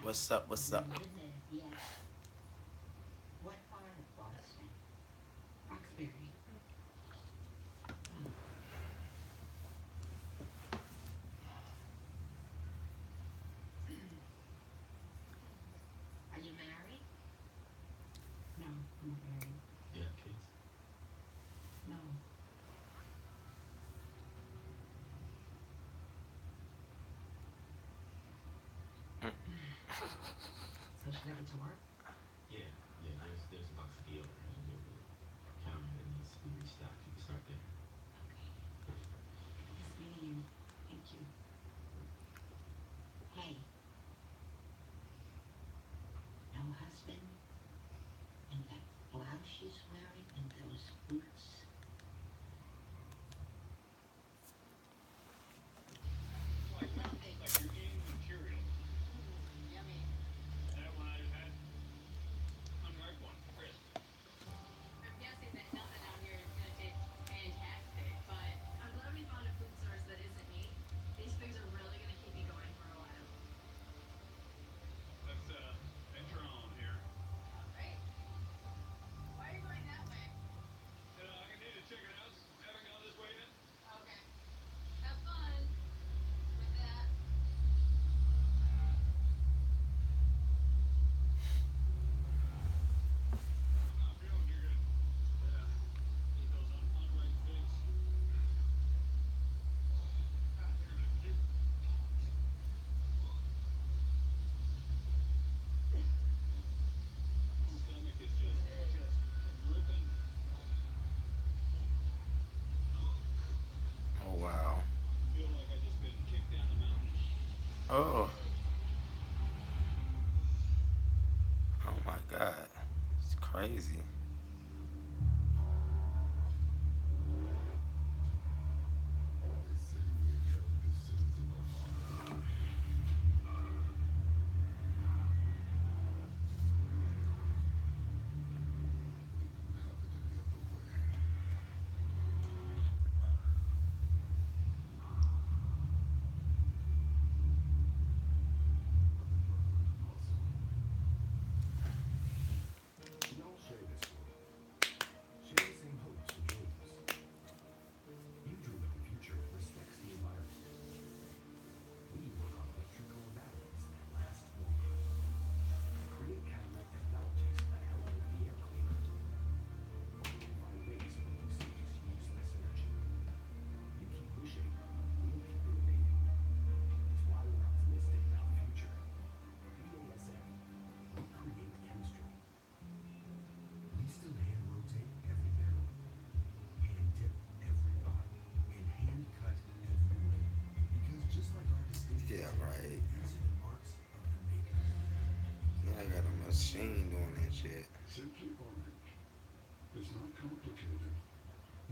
What's up? What's up? What part of Boston? Roxbury. Are you married? No, I'm not married. Yeah, kids. No. So she never to work? Yeah, yeah. There's a box of deodorant and there's a counter that needs to be restocked. You can start there. Okay. Nice meeting you. Thank you. Hey, no husband? And that blouse she's wearing and those boots? Oh wow. Oh. Oh my God. It's crazy. We all share this world, share the same hopes and dreams. You dream of a future that respects the environment. We work on electrical batteries that last longer, create Cadillac technologies that help make the air cleaner, or we can find ways to reduce cities use less energy. You keep pushing, we'll keep innovating. It's why we're optimistic about the future. BASF, we create chemistry. We still hand rotate every barrel, hand dip every pot, and hand cut every lane. Because just like our distinctive Yeah, tech, right. these are the marks of the maker. Yeah, I got a machine doing that shit. Simply orange. It's not complicated,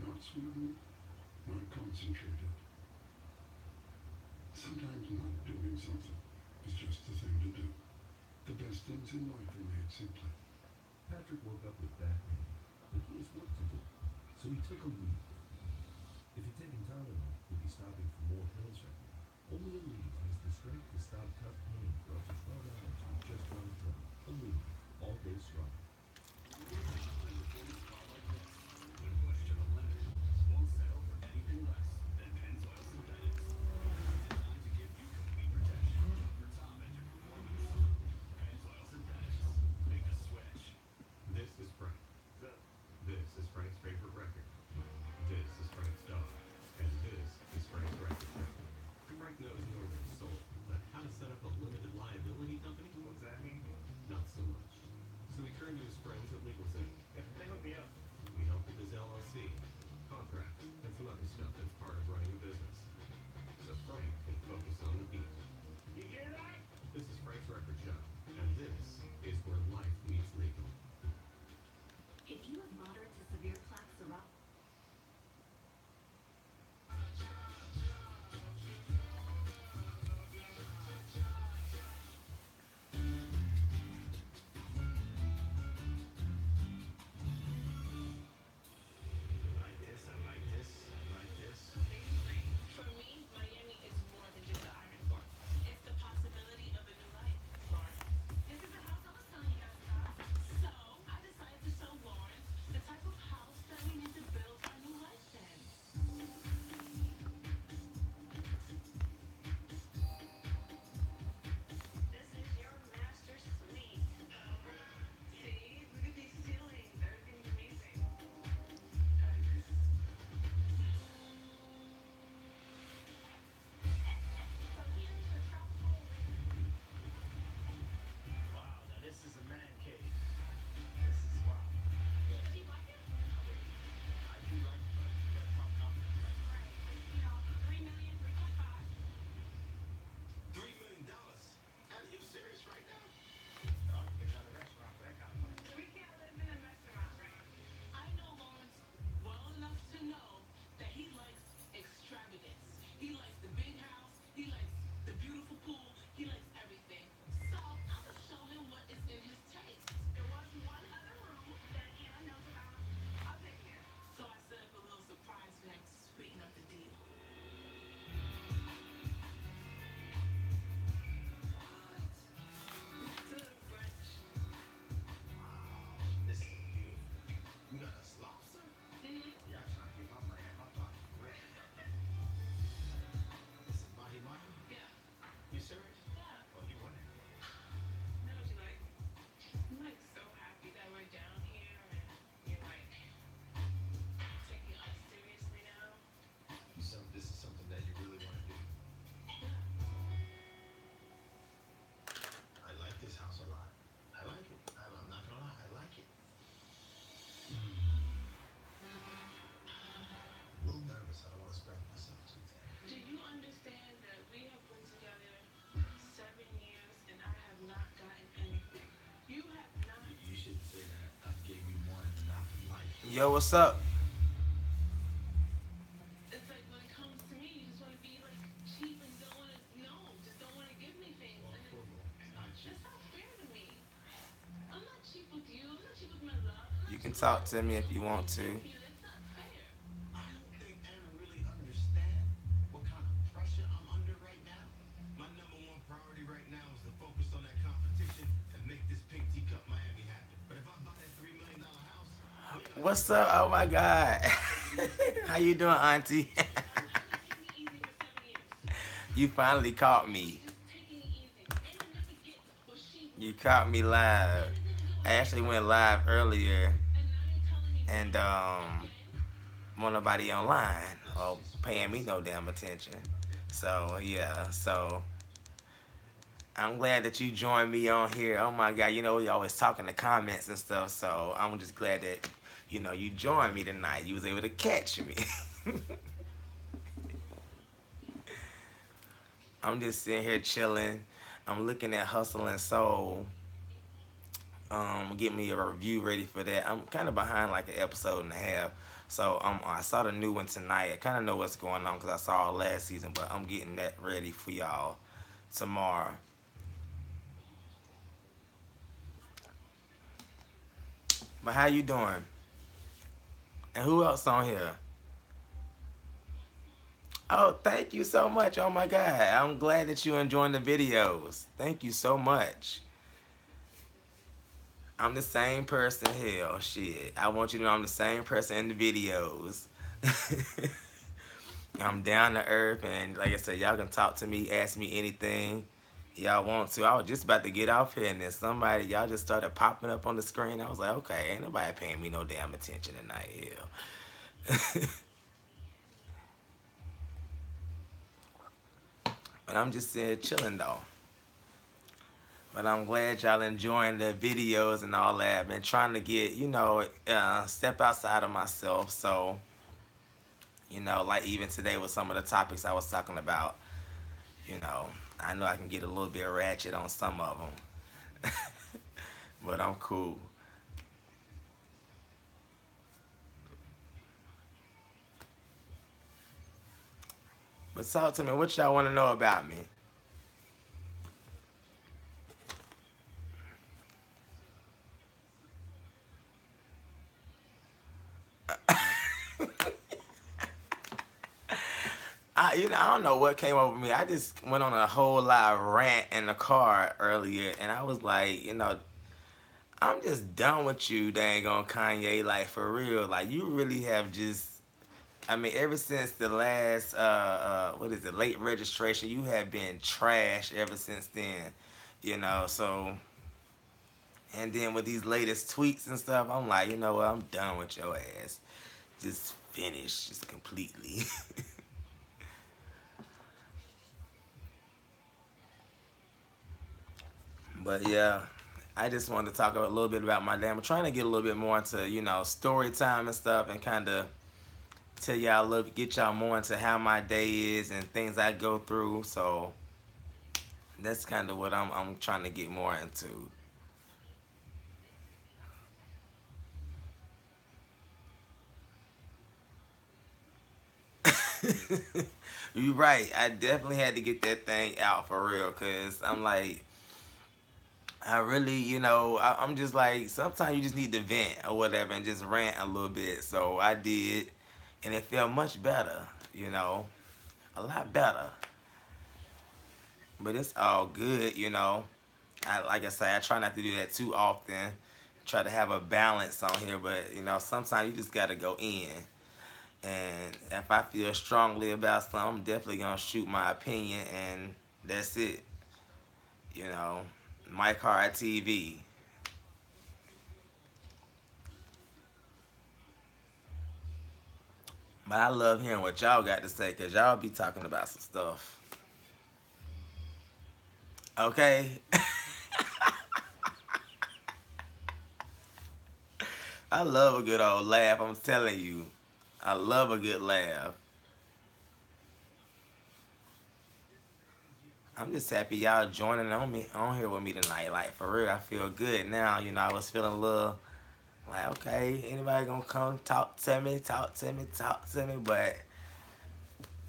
not sweetened, not concentrated. Sometimes not doing something is just the thing to do. The best things in life are made simply. Patrick woke up with back pain, but he has work to do. So he took a leave. If he'd taken Tylenol, he'd be stopping for more pills right now. Only Aleve has the strength to stop tough pain for up to 12 hours with just one pill. Aleve, all day strong. This is Frank. This is Frank's favorite record. This is Frank's dog. And this is Frank's record. Yo, what's up? It's like when it comes to me, you just want to be like cheap and don't want to just don't want to give me things. Well, And Corvo, it's not cheap. that's not fair to me. I'm not cheap with you. I'm not cheap with my love. I'm You not can cheap with talk the to me if you little want things I to. give you. That's not fair. I don't think Aaron really understand what kind of pressure I'm under right now. My number one priority right now is to focus on that competition and make this pink teacup Miami happen. But if I buy that $3 million house, we ain't got What's nothing up? to Oh talk my about. God. How you doing, Auntie? I've been taking it easy for 7 years. You finally caught me. Just taking it easy. Ava never get what she You wants. caught me live. Ava didn't do I it actually before. went live earlier, And now you're telling me and again? wasn't nobody online or paying me no damn attention. So yeah, so I'm glad that you joined me on here. Oh my God, we always talk in the comments and stuff. So I'm just glad that you joined me tonight. You was able to catch me. I'm just sitting here chilling. I'm looking at Hustle and Soul. Get me a review ready for that. I'm kind of behind like an episode and a half. So I saw the new one tonight. I kind of know what's going on because I saw it last season, but I'm getting that ready for y'all tomorrow. But how you doing? And who else on here? Oh, thank you so much. Oh my God. I'm glad that you enjoying the videos. Thank you so much. I'm the same person. Hell, shit. I want you to know I'm the same person in the videos. I'm down to earth, and like I said, y'all can talk to me, ask me anything y'all want to. I was just about to get off here, and then y'all just started popping up on the screen. I was like, okay, ain't nobody paying me no damn attention tonight. Hell. But I'm just chilling though. But I'm glad y'all enjoying the videos and all that. I've been trying to get, step outside of myself. So, like even today with some of the topics I was talking about, you know, I know I can get a little bit ratchet on some of them. But I'm cool. But talk to me, what y'all want to know about me? I don't know what came over me. I just went on a whole lot of rant in the car earlier, and I was like, I'm just done with you, dang on Kanye. Like for real, like you really have just. I mean, ever since the last, what is it, late registration, you have been trash ever since then, So, and then with these latest tweets and stuff, I'm like, you know what, I'm done with your ass. Just finish, just completely. But yeah, I just wanted to talk a little bit about my day. I'm trying to get a little bit more into, story time and stuff, and kind of tell y'all a little, get y'all more into how my day is and things I go through. So that's kind of what I'm trying to get more into. You're right. I definitely had to get that thing out for real, cause I'm like, I really, I'm just like, sometimes you just need to vent or whatever and just rant a little bit. So I did, and it felt much better, a lot better. But it's all good. Like I say, I try not to do that too often. Try to have a balance on here, but sometimes you just gotta go in. And if I feel strongly about something, I'm definitely gonna shoot my opinion, and that's it. You know, Mike Hard TV. But I love hearing what y'all got to say, cause y'all be talking about some stuff. Okay. I love a good old laugh. I'm telling you, I love a good laugh. I'm just happy y'all joining on here with me tonight. Like for real, I feel good now. I was feeling a little Like, okay, anybody gonna come talk to me, talk to me, talk to me, but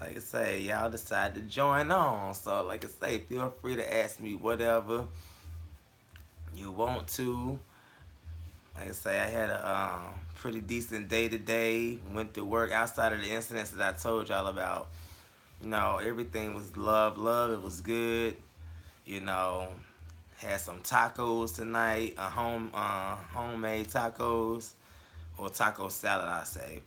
like I say, y'all decide to join on. So like I say, feel free to ask me whatever you want to. Like I say, I had a pretty decent day today. Went to work outside of the incidents that I told y'all about. You know, everything was love, love. It was good. You know, had some tacos tonight, homemade tacos or taco salad, I say.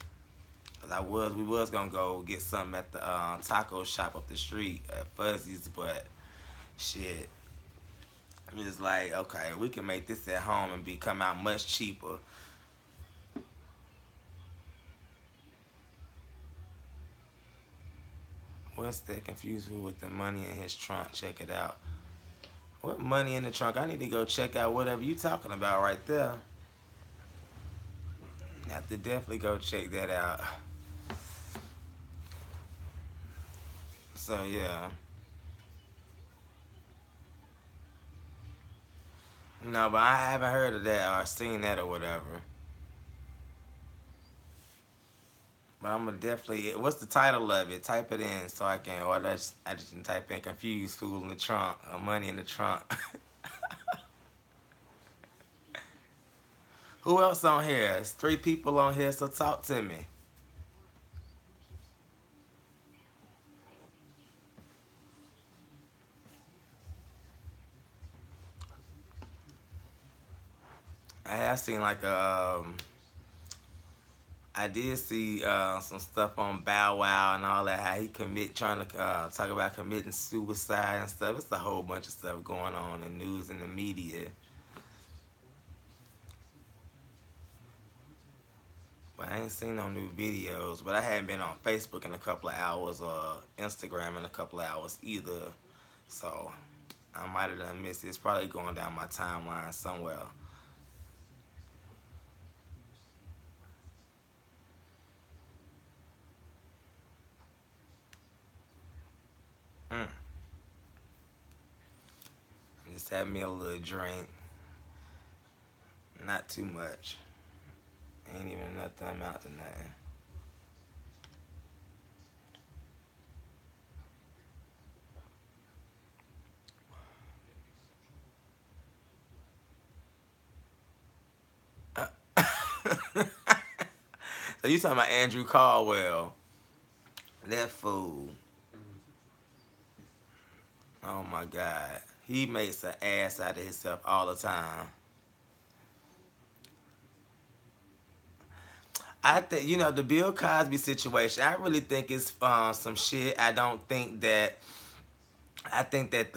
'Cause we was gonna go get something at the taco shop up the street at Fuzzy's, but shit, it was like, okay, we can make this at home and come out much cheaper. What's that confused with the money in his trunk? Check it out. What money in the trunk? I need to go check out whatever you talking about right there. Have to definitely go check that out. So yeah. No, but I haven't heard of that or seen that or whatever. But I'm gonna definitely. What's the title of it? Type it in so I can. Or I just can type in "confused fool in the trunk" or "money in the trunk." Who else on here? It's 3 people on here, so talk to me. I have seen like I did see some stuff on Bow Wow and all that. How he trying to talk about committing suicide and stuff. It's a whole bunch of stuff going on in news and the media. But I ain't seen no new videos. But I hadn't been on Facebook in a couple of hours or Instagram in a couple of hours either. So I might have done missed it. It's probably going down my timeline somewhere. Mm. Just had me a little drink. Not too much. Ain't even nothing amount to nothing. So you talking about Andrew Caldwell? That fool. Oh my God. He makes an ass out of himself all the time. I think the Bill Cosby situation. I really think it's some shit. I don't think that. I think that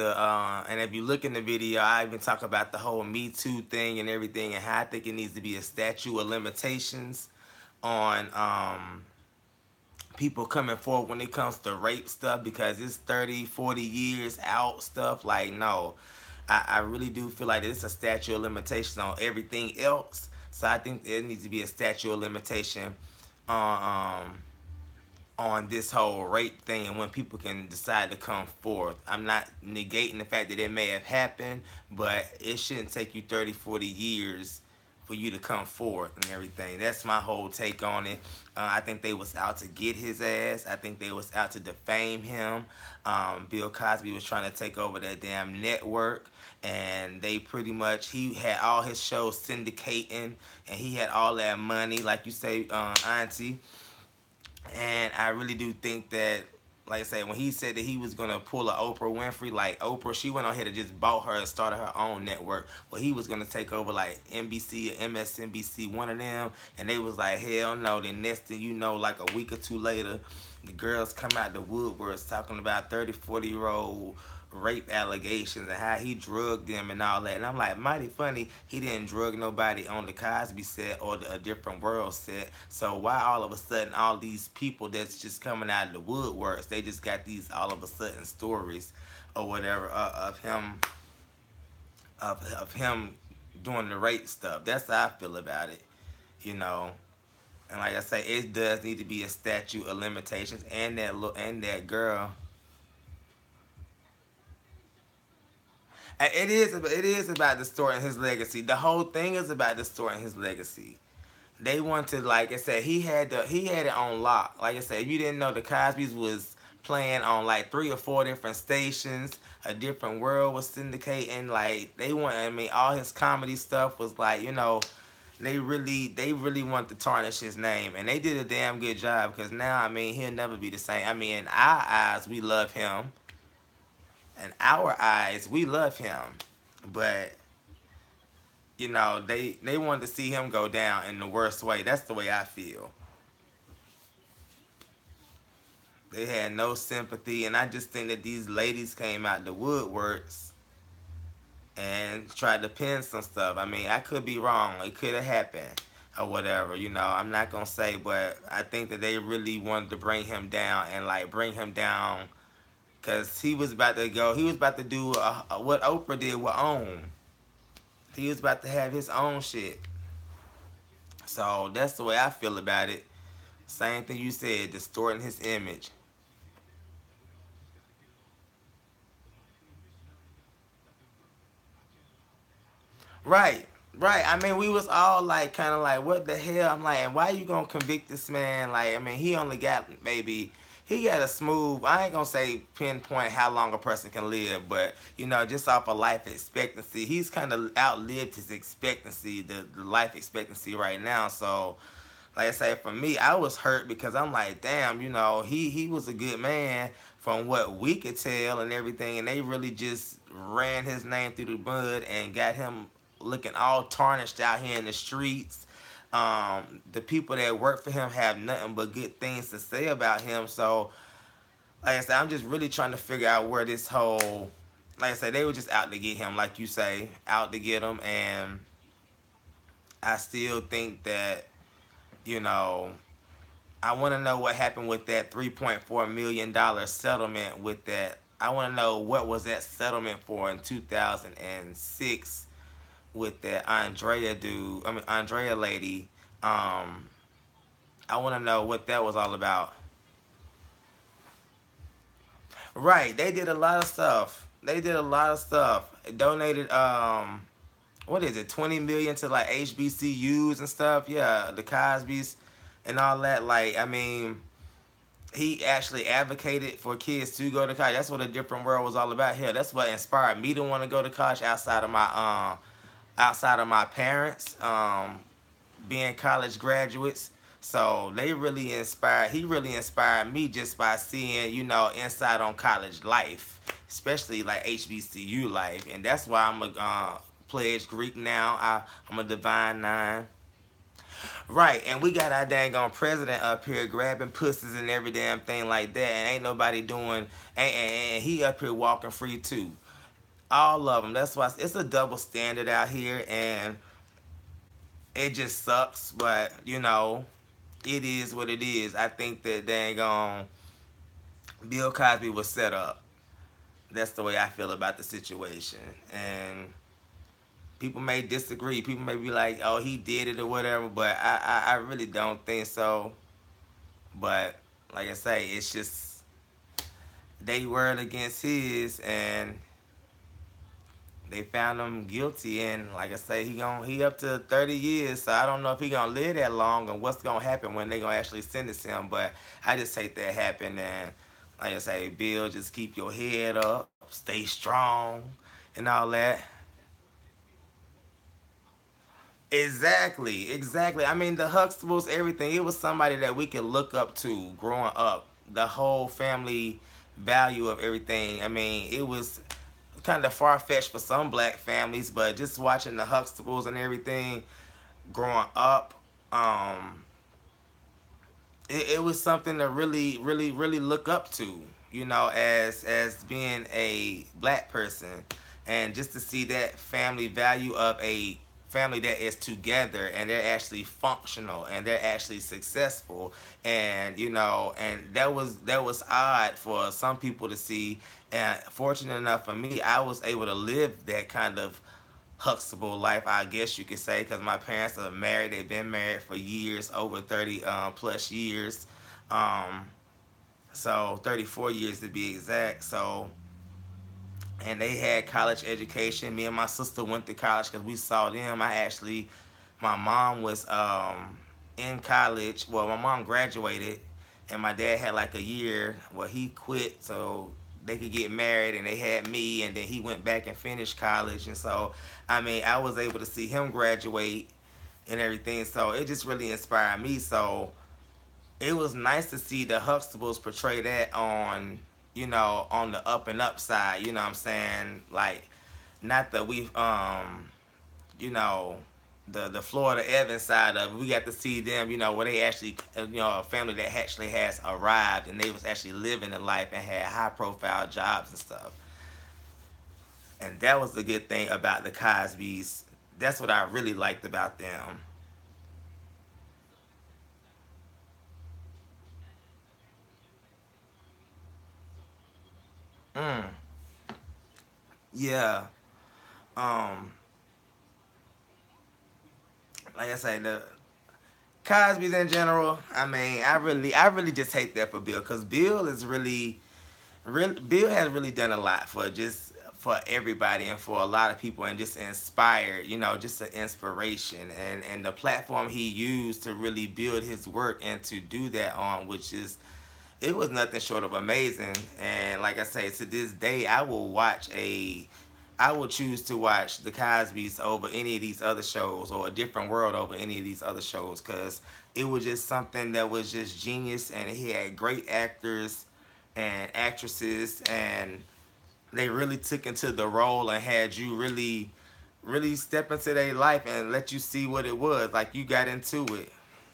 and if you look in the video, I even talk about the whole Me Too thing and everything, and how I think it needs to be a statute of limitations on people coming forward when it comes to rape stuff, because it's 30, 40 years out stuff. Like, no, I really do feel like it's a statute of limitations on everything else. So I think there needs to be a statute of limitation on this whole rape thing, and when people can decide to come forth. I'm not negating the fact that it may have happened, but it shouldn't take you 30, 40 years for you to come forth and everything. That's my whole take on it. I think they was out to get his ass. I think they was out to defame him. Bill Cosby was trying to take over that damn network, and they pretty much, he had all his shows syndicating, and he had all that money, like you say, Auntie. And I really do think that, like I said, when he said that he was gonna pull a Oprah Winfrey, like Oprah, she went on here to just bought her and started her own network. Well, he was gonna take over like NBC or MSNBC, one of them, and they was like, hell no. Then next thing you know, like a week or two later, the girls come out the woodworks talking about 30, 40-year-old rape allegations and how he drugged them and all that. And I'm like, mighty funny, he didn't drug nobody on the Cosby set or a Different World set. So why all of a sudden all these people that's just coming out of the woodworks, they just got these all of a sudden stories or whatever of him doing the rape stuff? That's how I feel about it, you know. And like I say, it does need to be a statute of limitations. And that girl. It is about distorting his legacy. The whole thing is about distorting his legacy. they wanted, like I said, he had it on lock. Like I said, if you didn't know, the Cosby's was playing on like 3 or 4 different stations. A Different World was syndicating. Like they want, I mean, all his comedy stuff was like, they really want to tarnish his name, and they did a damn good job because now, I mean, he'll never be the same. I mean, in our eyes, we love him. In our eyes, we love him, but they wanted to see him go down in the worst way. That's the way I feel. They had no sympathy, and I just think that these ladies came out the woodworks and tried to pin some stuff. I mean, I could be wrong. It could have happened or whatever. I'm not gonna say, but I think that they really wanted to bring him down and like bring him down because he was about to go. He was about to do what Oprah did with OWN. He was about to have his own shit. So that's the way I feel about it. Same thing you said, distorting his image. Right, right. I mean, we was all like, kind of like, what the hell? I'm like, and why you gonna convict this man? Like, I mean, he only got maybe he got a smooth. I ain't gonna say pinpoint how long a person can live, but just off of life expectancy, he's kind of outlived his expectancy, the life expectancy right now. So, like I say, for me, I was hurt because I'm like, damn, he was a good man from what we could tell and everything, and they really just ran his name through the mud and got him looking all tarnished out here in the streets. The people that work for him have nothing but good things to say about him. So, like I said, I'm just really trying to figure out where this whole, like I said, they were just out to get him, like you say, out to get him, and I still think that, you know, I want to know what happened with that $3.4 million settlement with that. I want to know what was that settlement for in 2006 with that Andrea dude. I mean, Andrea lady. I want to know what that was all about. Right, they did a lot of stuff. They did a lot of stuff. Donated what is it, 20 million to like HBCUs and stuff. Yeah, the Cosby's and all that. Like, I mean, he actually advocated for kids to go to college. That's what A Different World was all about here. That's what inspired me to want to go to college outside of my parents being college graduates. So they really inspired. He really inspired me just by seeing, insight on college life, especially like HBCU life, and that's why I'm a pledge Greek now. I'm a Divine Nine. Right, and we got our dang on president up here grabbing pussies and every damn thing like that, and ain't nobody doing, and he up here walking free too. All of them. That's why it's a double standard out here, and it just sucks. But it is what it is. I think that dang on Bill Cosby was set up. That's the way I feel about the situation, and people may disagree. People may be like, "Oh, he did it" or whatever, but I really don't think so. But like I say, it's just they were against his, and they found him guilty. And like I say, he up to 30 years. So I don't know if he gonna live that long, and what's gonna happen when they gonna actually sentence him. But I just hate that happen. And like I say, Bill, just keep your head up, stay strong, and all that. Exactly, exactly. I mean, the Huxtables, everything. It was somebody that we could look up to growing up. The whole family value of everything. I mean, it was kind of far fetched for some black families, but just watching the Huxtables and everything growing up, it was something to really, really, really look up to. As being a black person, and just to see that family value of a family that is together and they're actually functional and they're actually successful, and and that was odd for some people to see, and fortunate enough for me, I was able to live that kind of Huxtable life, I guess you could say, because my parents are married. They've been married for years, over 30 plus years, so 34 years to be exact. So, and they had college education. Me and my sister went to college because we saw them. My mom was in college. Well, my mom graduated, and my dad had like a year. Well, he quit so they could get married, and they had me, and then he went back and finished college. And so, I mean, I was able to see him graduate and everything. So it just really inspired me. So it was nice to see the Huxtables portray that on, on the up and up side. You know what I'm saying? Like, not that we you know, the Florida Evans side of it. We got to see them, where they actually, a family that actually has arrived and they was actually living a life and had high profile jobs and stuff. And that was the good thing about the Cosbys. That's what I really liked about them. Mm, yeah. Um, like I say, the Cosby's in general. I mean, I really just hate that for Bill, because Bill is Bill has really done a lot for just for everybody and for a lot of people, and just inspired, just an inspiration, and the platform he used to really build his work and to do that on, which is, it was nothing short of amazing. And like I say, to this day, I will choose to watch the Cosby's over any of these other shows, or A Different World over any of these other shows, because it was just something that was just genius, and he had great actors and actresses, and they really took into the role and had you really step into their life and let you see what it was. Like, you got into it.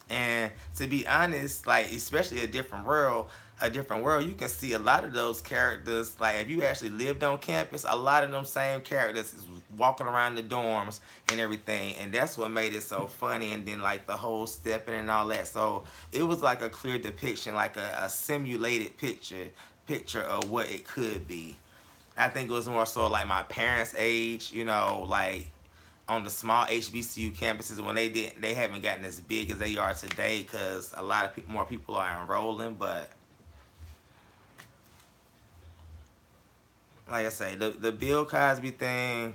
And to be honest, like, especially a different world, you can see a lot of those characters. Like, if you actually lived on campus, a lot of them same characters is walking around the dorms and everything. And that's what made it so funny. And then, like, the whole stepping and all that. So it was like a clear depiction, like a simulated picture of what it could be. I think it was more so like my parents' age, like on the small HBCU campuses, when they haven't gotten as big as they are today, because a lot of more people are enrolling. But like I say, the Bill Cosby thing,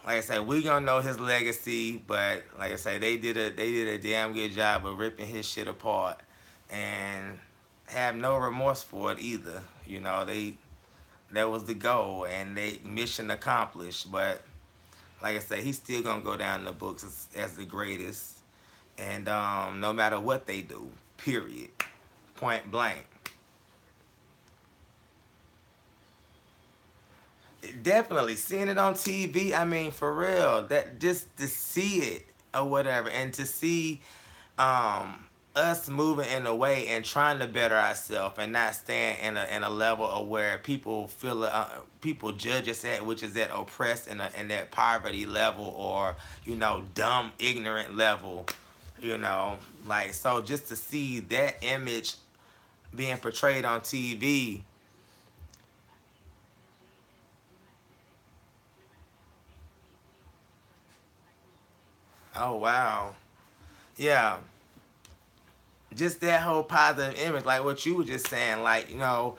like I say, we gonna know his legacy. But like I say, they did a damn good job of ripping his shit apart, and have no remorse for it either. That was the goal, and they mission accomplished. But like I say, he's still gonna go down in the books as the greatest, and no matter what they do, period, point blank. Definitely seeing it on TV. I mean, for real, that just to see it or whatever, and to see um us moving in a way and trying to better ourselves, and not staying in a level of where people judge us at, which is that oppressed, in that poverty level, or dumb ignorant level, like, so just to see that image being portrayed on TV. Oh, wow. Yeah, just that whole positive image, like what you were just saying, like, you know,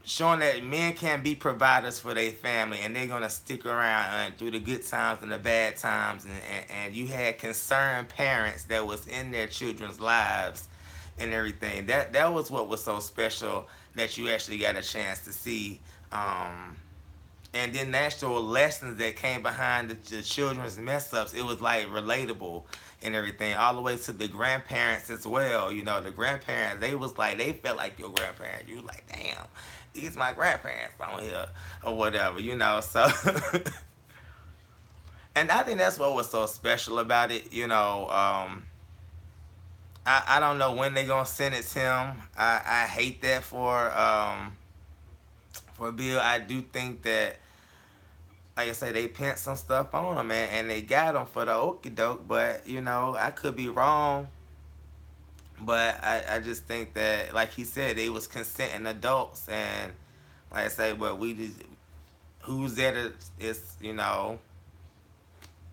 showing that men can be providers for their family, and they're gonna stick around through the good times and the bad times, and you had concerned parents that was in their children's lives and everything. That was what was so special, that you actually got a chance to see. And then the actual lessons that came behind the children's mess ups, it was like relatable and everything, all the way to the grandparents as well. The grandparents, they was like, they felt like your grandparents. You was like, damn, these my grandparents on here, or whatever, so. And I think that's what was so special about it. I don't know when they gonna sentence him. I hate that for Bill. I do think that, like I say, they pent some stuff on him, and they got him for the okie doke. But I could be wrong. But I just think that, like he said, they was consenting adults, and like I say, but we just, who's that is,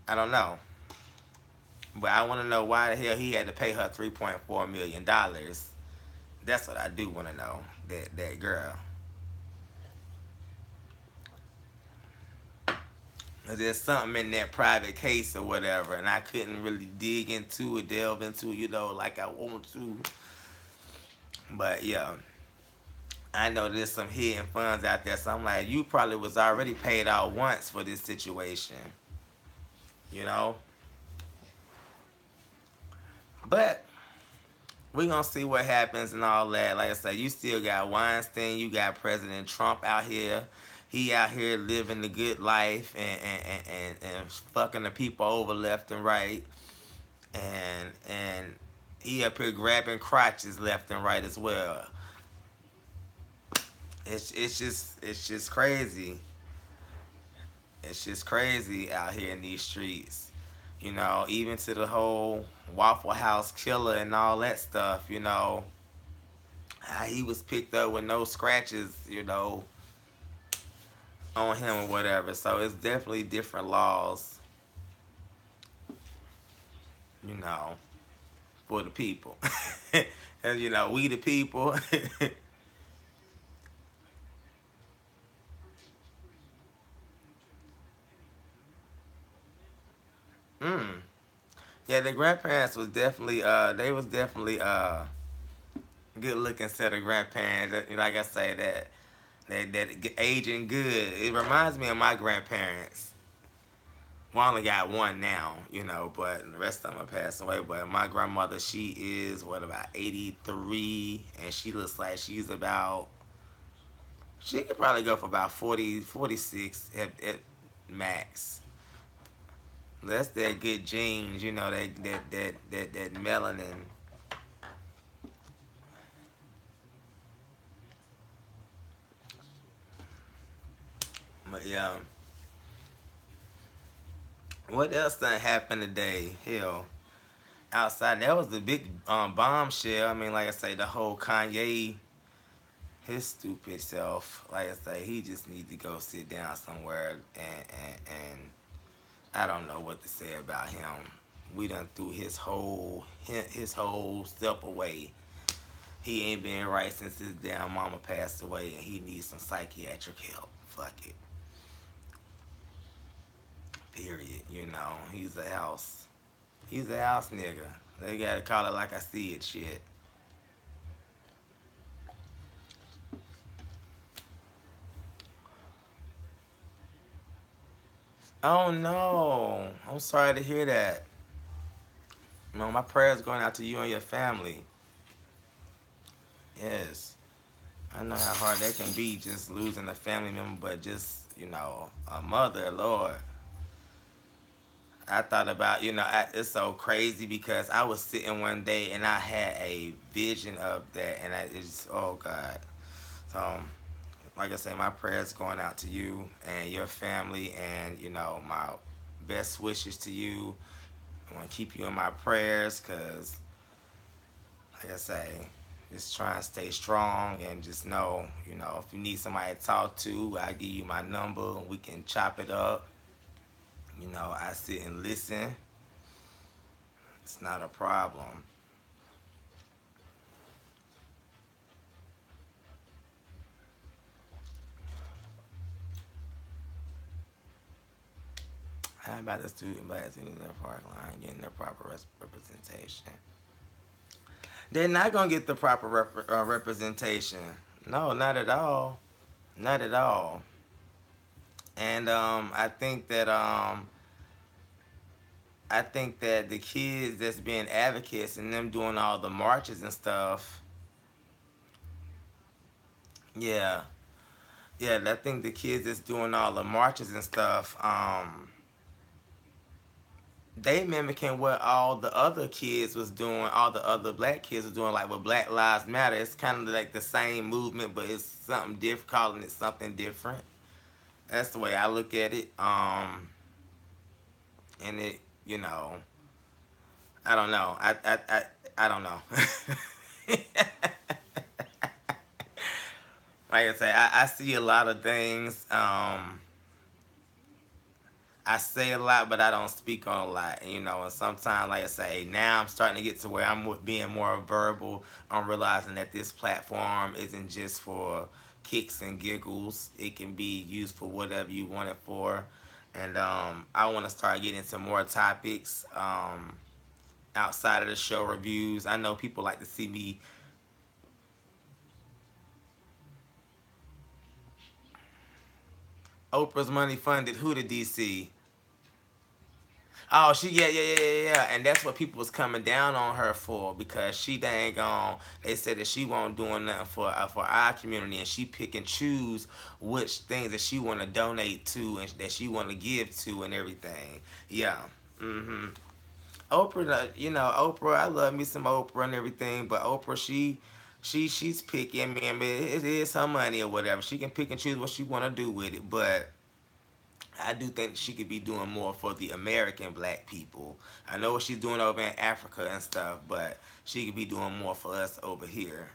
I don't know. But I want to know why the hell he had to pay her $3.4 million. That's what I do want to know. That girl. There's something in that private case or whatever, and I couldn't really dig into it, delve into it, like I want to. But yeah, I know there's some hidden funds out there, so I'm like, you probably was already paid out once for this situation, you know. But we gonna see what happens and all that. Like I said, you still got Weinstein, you got President Trump out here. He out here living the good life and fucking the people over left and right. And he up here grabbing crotches left and right as well. It's just crazy. It's just crazy out here in these streets. Even to the whole Waffle House killer and all that stuff, how he was picked up with no scratches, on him or whatever. So it's definitely different laws, you know, for the people. And we the people. mm. Yeah, the grandparents was definitely they was definitely good looking set of grandparents. Like I say, that aging good. It reminds me of my grandparents. We only got one now, but the rest of them are passed away. But my grandmother, she is what, about 83, and she looks like she's about. She could probably go for about 40, 46 at max. That's that good genes, that melanin. But yeah, what else done happened today? Hell, outside that was the big bombshell. I mean, like I say, the whole Kanye, his stupid self. Like I say, he just need to go sit down somewhere, and I don't know what to say about him. We done threw his whole step away. He ain't been right since his damn mama passed away, and he needs some psychiatric help. Fuck it. Period. He's a house. He's a house nigga. They gotta call it like I see it. Shit. Oh no. I'm sorry to hear that. No, my prayers going out to you and your family. Yes. I know how hard that can be, just losing a family member, but just, a mother, Lord. I thought about, it's so crazy because I was sitting one day and I had a vision of that, and it's, oh God. So, like I say, my prayers going out to you and your family, and, my best wishes to you. I want to keep you in my prayers because, like I say, just try and stay strong and just know, if you need somebody to talk to, I'll give you my number and we can chop it up. I sit and listen. It's not a problem. How about the student bodies in their park line getting their proper representation? They're not going to get the proper representation. No, not at all. Not at all. And I think that the kids that's being advocates and them doing all the marches and stuff, yeah, yeah, I think the kids that's doing all the marches and stuff, they mimicking what all the other kids was doing, all the other black kids was doing, like with Black Lives Matter. It's kind of like the same movement, but it's something different, calling it something different. That's the way I look at it. And it, I don't know. I don't know. Like I say, I see a lot of things. I say a lot, but I don't speak on a lot. And sometimes, like I say, now I'm starting to get to where I'm being more verbal. I'm realizing that this platform isn't just for kicks and giggles. It can be used for whatever you want it for. And I want to start getting into more topics outside of the show reviews. I know people like to see me. Oprah's money funded who to DC? Oh, she yeah, and that's what people was coming down on her for because she dang on. They said that she won't doing nothing for our community, and she pick and choose which things that she want to donate to and that she want to give to and everything. Yeah. Mhm. Oprah, Oprah. I love me some Oprah and everything, but Oprah, she's picky. I mean, it is her money or whatever. She can pick and choose what she want to do with it, but I do think she could be doing more for the American black people. I know what she's doing over in Africa and stuff, but she could be doing more for us over here,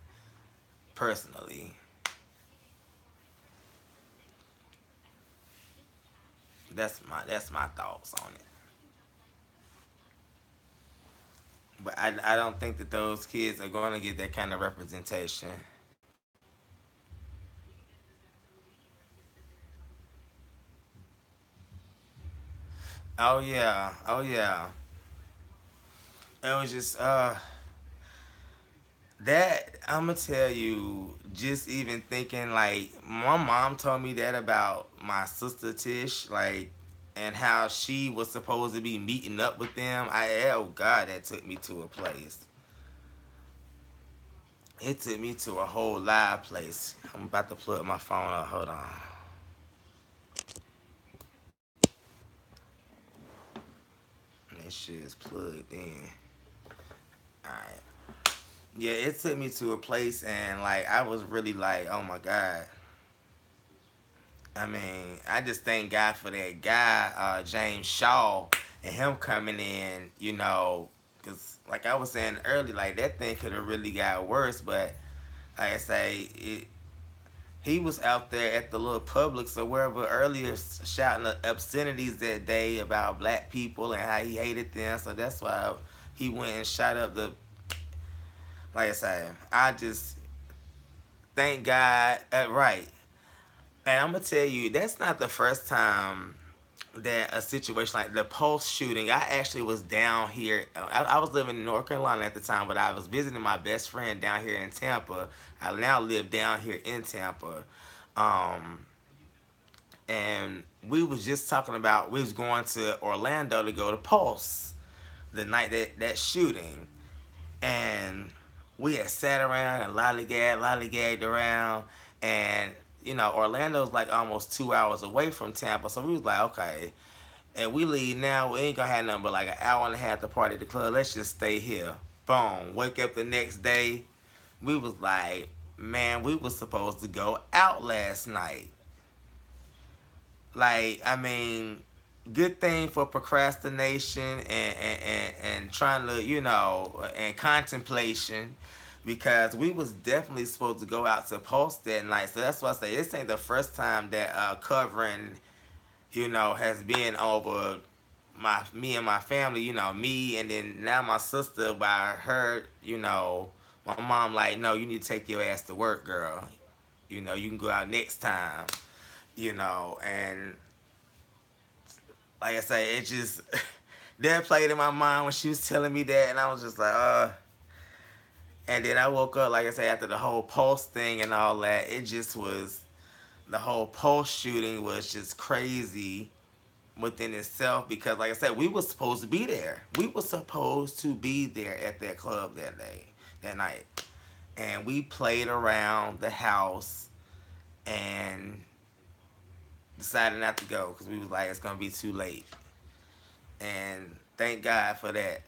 personally. That's my thoughts on it. But I don't think that those kids are going to get that kind of representation. Oh yeah, oh yeah. It was just that I'm gonna tell you, just even thinking like my mom told me that about my sister Tish, like, and how she was supposed to be meeting up with them. Oh God, that took me to a place. It took me to a whole live place. I'm about to plug my phone up. Hold on. This shit is plugged in. All right. Yeah, it took me to a place, and like I was really like, oh my God. I mean, I just thank God for that guy, James Shaw, and him coming in, because like I was saying earlier, like that thing could have really got worse, but like I say, he was out there at the little Publix or wherever earlier shouting obscenities that day about black people and how he hated them, so that's why he went and shot up the, like I say, I just thank God, right. And I'm gonna tell you, that's not the first time that a situation like the Pulse shooting. I actually was down here. I was living in North Carolina at the time, but I was visiting my best friend down here in Tampa. I now live down here in Tampa, um, and we was just talking about we was going to Orlando to go to Pulse the night that shooting, and we had sat around and lollygagged around, and Orlando's like almost 2 hours away from Tampa, so we was like, okay, and we leave now. We ain't gonna have nothing but like an hour and a half to party at the club. Let's just stay here. Boom. Wake up the next day. We was like, man, we was supposed to go out last night. Like, I mean, good thing for procrastination and trying to, and contemplation, because we was definitely supposed to go out to Post that night. So that's why I say this ain't the first time that covering, has been over me and my family, me and then now my sister by her, my mom like, no, you need to take your ass to work, girl. You can go out next time, and like I say, it just that played in my mind when she was telling me that, and I was just like, And then I woke up, like I say, after the whole Pulse thing and all that. It just was the whole Pulse shooting was just crazy within itself because, like I said, we were supposed to be there. We were supposed to be there at that club that night, and we played around the house and decided not to go because we was like, it's gonna be too late. And thank God for that.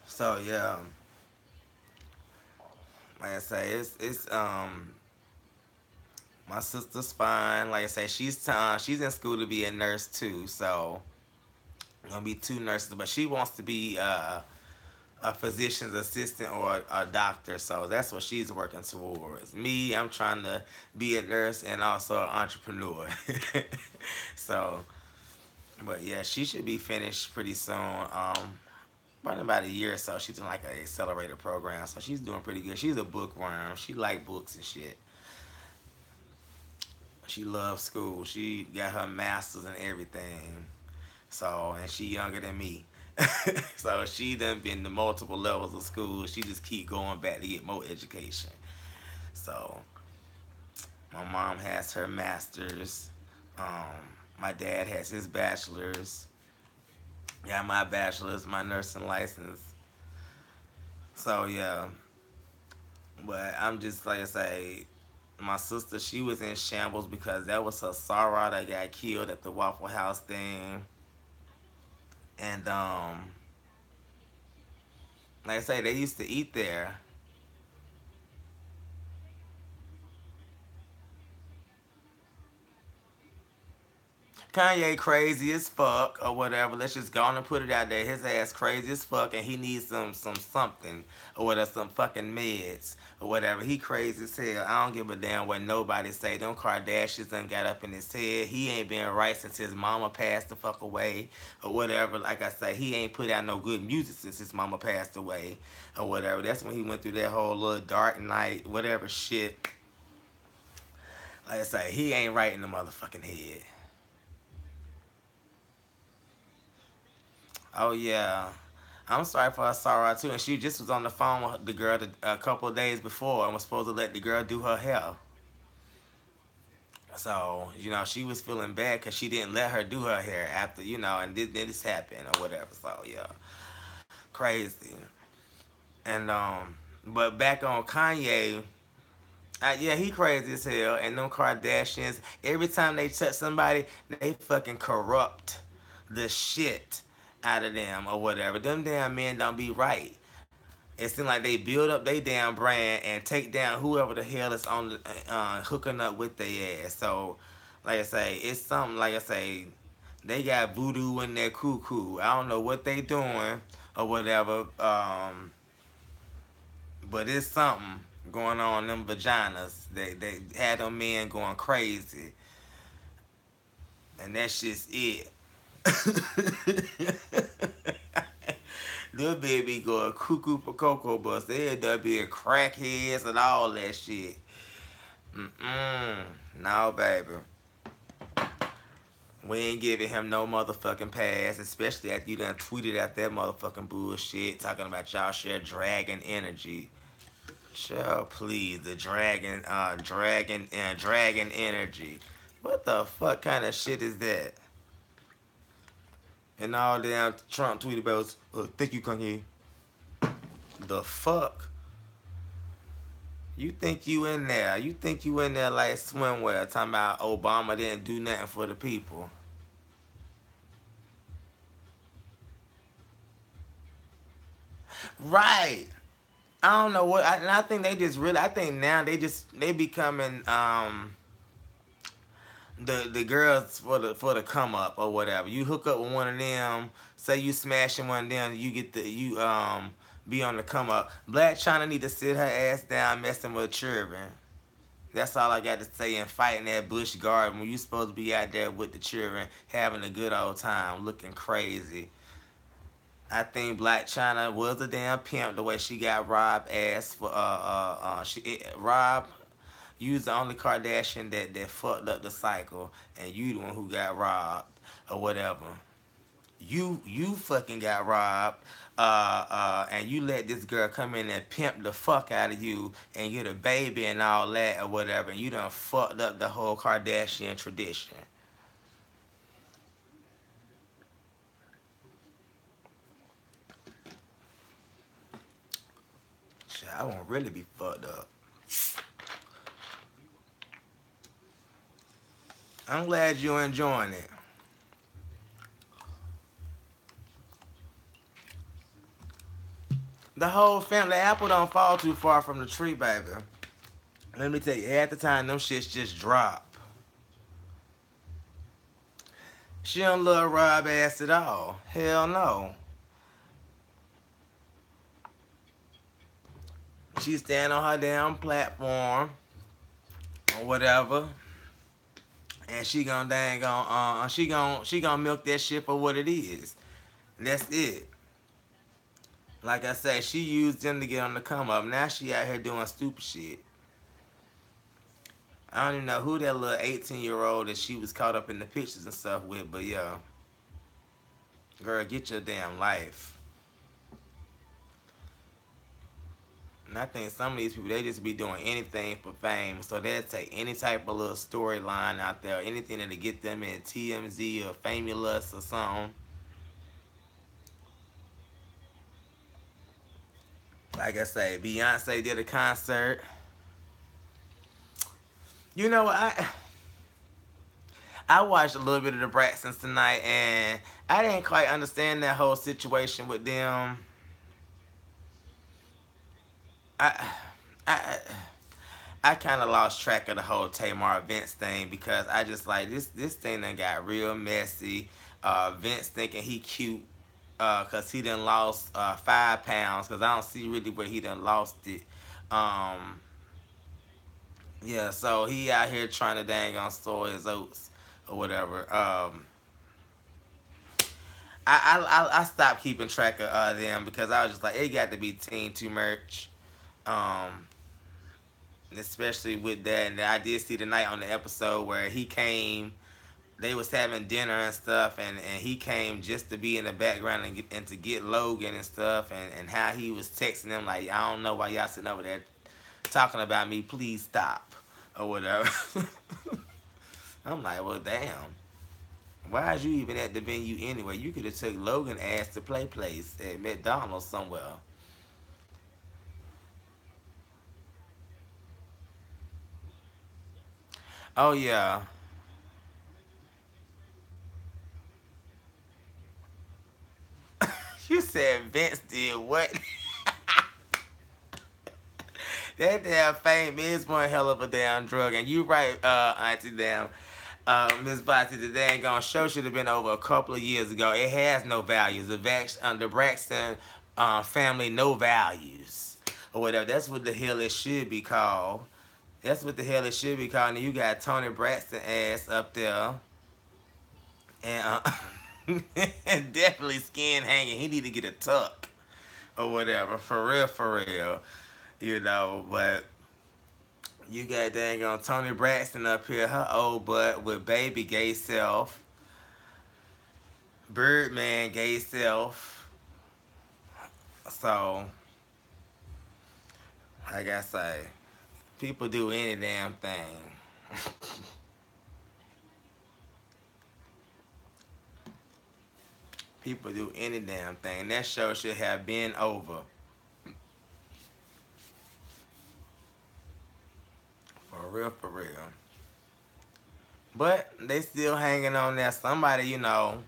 So yeah, like I say, it's my sister's fine. Like I say, she's in school to be a nurse too. So gonna be two nurses, but she wants to be a physician's assistant or a doctor. So that's what she's working towards. Me, I'm trying to be a nurse and also an entrepreneur. So, but yeah, she should be finished pretty soon. Probably about a year or so. She's in like an accelerator program, so she's doing pretty good. She's a bookworm. She like books and shit. She loves school. She got her master's and everything. So, and she younger than me. So she done been to multiple levels of school. She just keep going back to get more education. So my mom has her master's. My dad has his bachelor's. Got my bachelor's, my nursing license. So yeah, but I'm just like I say, my sister, she was in shambles because that was her soror that got killed at the Waffle House thing. And like I say, they used to eat there. Kanye crazy as fuck or whatever. Let's just go on and put it out there. His ass crazy as fuck and he needs some something or whatever, some fucking meds or whatever. He crazy as hell. I don't give a damn what nobody say. Them Kardashians done got up in his head. He ain't been right since his mama passed the fuck away or whatever. Like I say, he ain't put out no good music since his mama passed away or whatever. That's when he went through that whole little dark night, whatever shit. Like I say, he ain't right in the motherfucking head. Oh yeah, I'm sorry for her sorrow too. And she just was on the phone with the girl a couple of days before and was supposed to let the girl do her hair. So she was feeling bad because she didn't let her do her hair after and this happened or whatever. So yeah, crazy. And but back on Kanye. Yeah, he crazy as hell. And them Kardashians, every time they touch somebody, they fucking corrupt the shit out of them or whatever. Them damn men don't be right. It seems like they build up their damn brand and take down whoever the hell is on the, hooking up with their ass. So, like I say, it's something, like I say, they got voodoo in their cuckoo. I don't know what they doing or whatever, but it's something going on in them vaginas. They had them men going crazy. And that's just it. Little baby going cuckoo for Cocoa Bus. They end up being crackheads and all that shit. No, baby. We ain't giving him no motherfucking pass, especially after you done tweeted out that motherfucking bullshit talking about y'all share dragon energy. Sure, please, the dragon energy. What the fuck kind of shit is that? And all damn Trump tweeted about, thank you, Kanye. The fuck? You think you in there? You think you in there like swimwear talking about Obama didn't do nothing for the people? Right. I don't know what, and I think they just really, I think now they becoming the girls for the come up or whatever. You hook up with one of them, say you smashing one of them, you get be on the come up. Black China need to sit her ass down messing with children. That's all I got to say. And fighting that Bush Garden when you supposed to be out there with the children having a good old time, looking crazy. I think Black China was a damn pimp the way she got Rob ass for Rob. You was the only Kardashian that fucked up the cycle, and you the one who got robbed or whatever. You fucking got robbed, and you let this girl come in and pimp the fuck out of you and get a baby and all that or whatever, and you done fucked up the whole Kardashian tradition. Shit, I won't really be fucked up. I'm glad you're enjoying it. The whole family, the apple don't fall too far from the tree, baby. Let me tell you, half the time them shits just drop. She don't love Rob ass at all. Hell no. She stand on her damn platform or whatever, and she gonna milk that shit for what it is. That's it. Like I say, she used them to get on the come up. Now she out here doing stupid shit. I don't even know who that little 18-year-old that she was caught up in the pictures and stuff with, but yeah. Girl, get your damn life. And I think some of these people, they just be doing anything for fame. So they'll take any type of little storyline out there, anything that'll get them in TMZ or Famous or something. Like I say, Beyonce did a concert. You know what? I watched a little bit of the Braxtons tonight, and I didn't quite understand that whole situation with them. I, I, I kind of lost track of the whole Tamar Vince thing because I just like this thing that got real messy. Vince thinking he cute cause he done lost 5 pounds, cause I don't see really where he done lost it. Um, yeah, so he out here trying to dang on soy his oats or whatever. I stopped keeping track of them because I was just like it got to be teen too much. Um, Especially with that. And I did see tonight on the episode where he came. They was having dinner and stuff, and he came just to be in the background and to get Logan and stuff, and how he was texting them like, I don't know why y'all sitting over there talking about me. Please stop or whatever. I'm like, well, damn. Why is you even at the venue anyway? You could have took Logan ass to play place at McDonald's somewhere. Oh yeah. You said Vince did what? That damn fame is one hell of a damn drug. And you right, Auntie damn. Miss Bati, the dang gone show should have been over a couple of years ago. It has no values. The Braxton family, no values. Or whatever. That's what the hell it should be called. That's what the hell it should be called. And you got Tony Braxton ass up there. And, and definitely skin hanging. He need to get a tuck. Or whatever. For real, for real. You know, but you got dang on Tony Braxton up here, her old butt with baby gay self, Birdman gay self. So, like I say, people do any damn thing. People do any damn thing. That show should have been over. For real, for real. But they still hanging on there. Somebody, you know.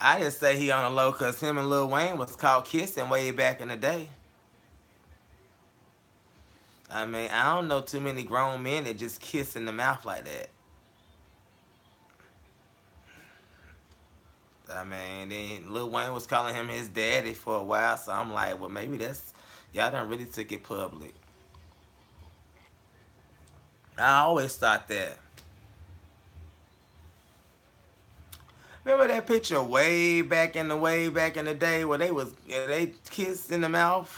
I just say he on the low because him and Lil Wayne was caught kissing way back in the day. I mean, I don't know too many grown men that just kiss in the mouth like that. I mean, then Lil Wayne was calling him his daddy for a while, so I'm like, well, maybe that's y'all done really took it public. I always thought that. Remember that picture way back in the day where they kissed in the mouth?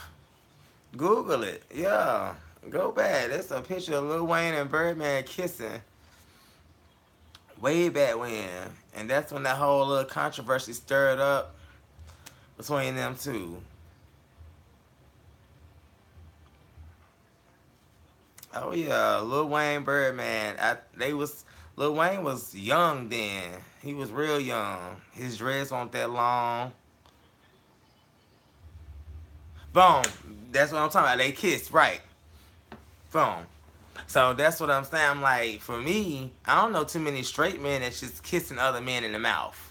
Google it. Yeah. Go back. That's a picture of Lil Wayne and Birdman kissing way back when. And that's when that whole little controversy stirred up between them two. Oh yeah, Lil Wayne Birdman. Lil Wayne was young then. He was real young. His dreads weren't that long. Boom. That's what I'm talking about. They kissed, right? Boom. So that's what I'm saying. I'm like, for me, I don't know too many straight men that's just kissing other men in the mouth.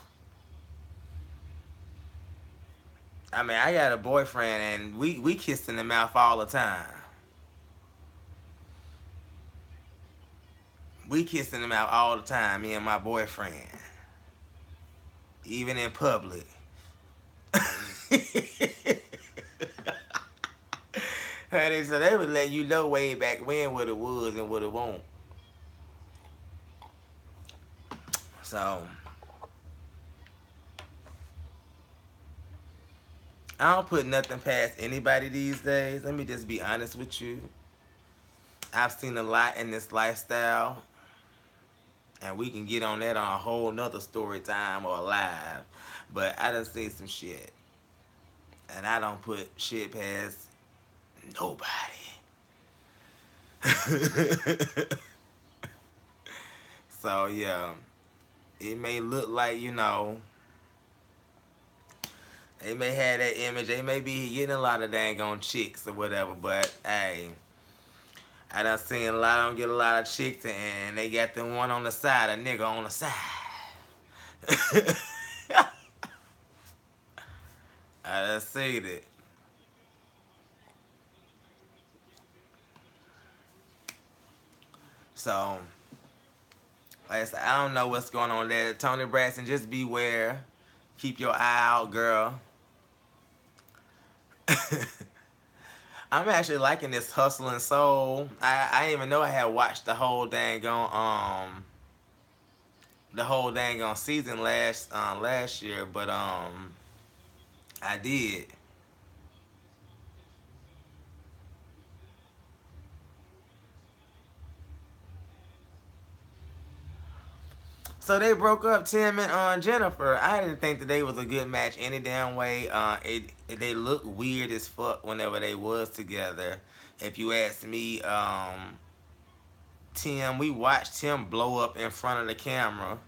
I mean, I got a boyfriend and we kiss in the mouth all the time. We kiss in the mouth all the time, me and my boyfriend. Even in public. Honey, so they would let you know way back when what it was and what it won't. So I don't put nothing past anybody these days. Let me just be honest with you. I've seen a lot in this lifestyle, and we can get on that on a whole nother story time or live. But I done seen some shit, and I don't put shit past nobody. So yeah, it may look like, they may have that image. They may be getting a lot of dang on chicks or whatever. But hey, I done seen a lot of them get a lot of chicks, and they got the one on the side, a nigga on the side. I done seen it. So, like I said, I don't know what's going on there. Tony Braxton, just beware. Keep your eye out, girl. I'm actually liking this Hustle and Soul. I didn't even know I had watched the whole dang on season last year, but I did. So they broke up, Tim and Jennifer. I didn't think that they was a good match any damn way. They looked weird as fuck whenever they was together. If you ask me, Tim, we watched him blow up in front of the camera.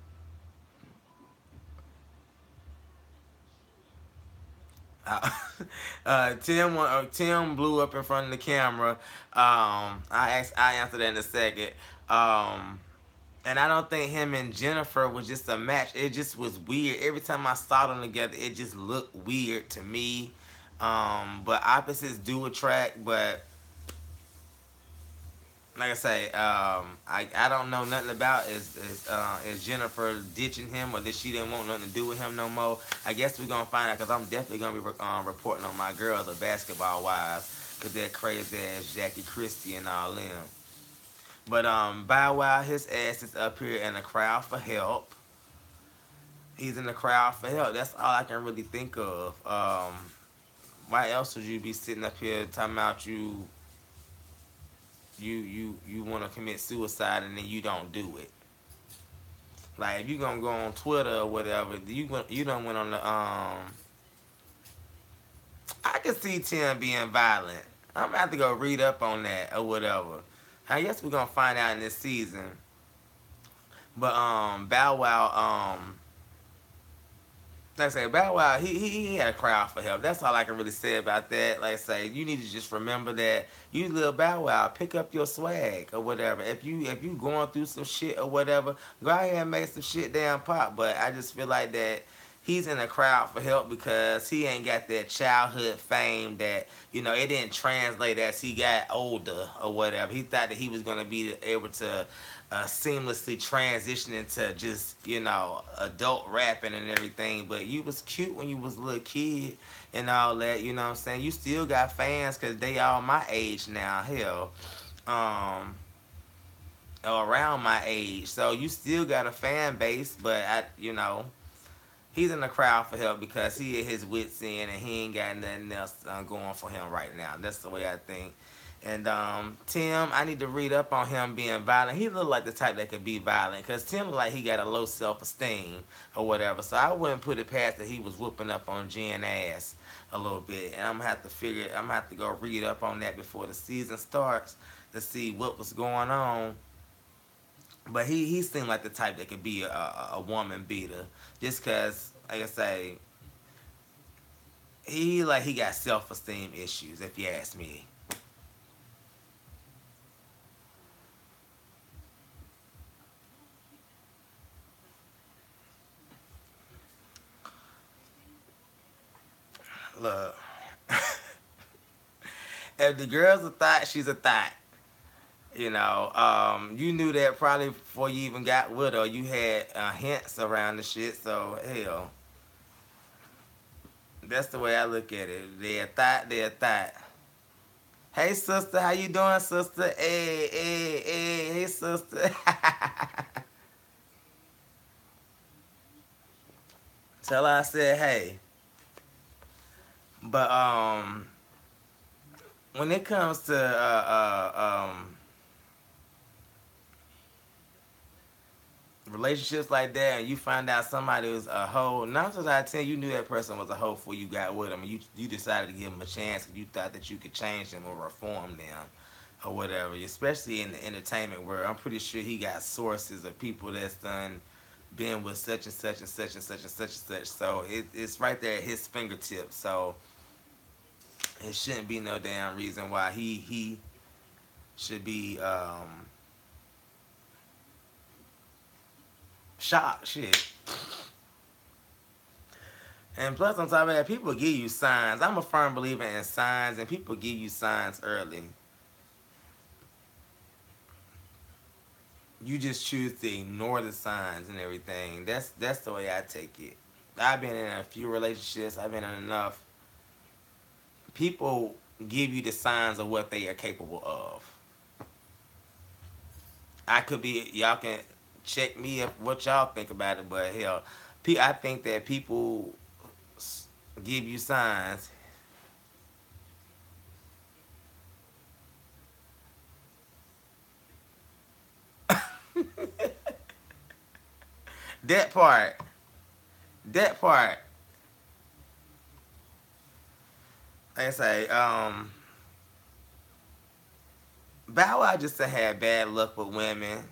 Uh, Tim blew up in front of the camera. I answered that in a second. Um, and I don't think him and Jennifer was just a match. It just was weird. Every time I saw them together, it just looked weird to me. But opposites do attract. But like I say, I don't know nothing about is Jennifer ditching him, or that she didn't want nothing to do with him no more. I guess we're gonna find out, because I'm definitely gonna be reporting on my girls of basketball wives, because they're crazy as Jackie Christie and all them. But Bow Wow, his ass is up here in the crowd for help. He's in the crowd for help. That's all I can really think of. Why else would you be sitting up here talking about you want to commit suicide and then you don't do it? Like, if you gonna go on Twitter or whatever, you don't went on the I can see Tim being violent. I'm gonna have to go read up on that or whatever. I guess we're gonna find out in this season. But Bow Wow, like I say, Bow Wow, he had a crowd for help. That's all I can really say about that. Like I say, you need to just remember that you little Bow Wow, pick up your swag or whatever. If you going through some shit or whatever, go ahead and make some shit damn pop. But I just feel like that he's in a crowd for help because he ain't got that childhood fame that, it didn't translate as he got older or whatever. He thought that he was gonna be able to seamlessly transition into just, adult rapping and everything. But you was cute when you was a little kid and all that, you know what I'm saying? You still got fans because they all my age now, hell. Around my age. So you still got a fan base, but he's in the crowd for help because he at his wits end and he ain't got nothing else going for him right now. That's the way I think. And Tim, I need to read up on him being violent. He look like the type that could be violent because Tim look like he got a low self-esteem or whatever. So I wouldn't put it past that he was whooping up on Jen ass a little bit. And I'm gonna have to go read up on that before the season starts to see what was going on. But he seemed like the type that could be a woman beater. Just because, like I say, he got self-esteem issues, if you ask me. Look. If the girl's a thought, she's a thought. You knew that probably before you even got with her. You had hints around the shit, so hell. That's the way I look at it. They're a thought, they're a thought. Hey, sister, how you doing, sister? Hey, sister. Tell her I said hey. But when it comes to relationships like that, and you find out somebody was a hoe, 9 times out of 10, you knew that person was a hoe before you got with them, and you decided to give them a chance because you thought that you could change them or reform them or whatever. Especially in the entertainment world, I'm pretty sure he got sources of people that's done been with such and such and such and such and such and such. So it's right there at his fingertips. So it shouldn't be no damn reason why he should be shocked. Shit. And plus, on top of that, people give you signs. I'm a firm believer in signs, and people give you signs early. You just choose to ignore the signs and everything. That's the way I take it. I've been in a few relationships. I've been in enough. People give you the signs of what they are capable of. I could be. Y'all can check me if what y'all think about it, but hell, I think that people give you signs. That part. That part. Like I say, Bow Wow just had bad luck with women.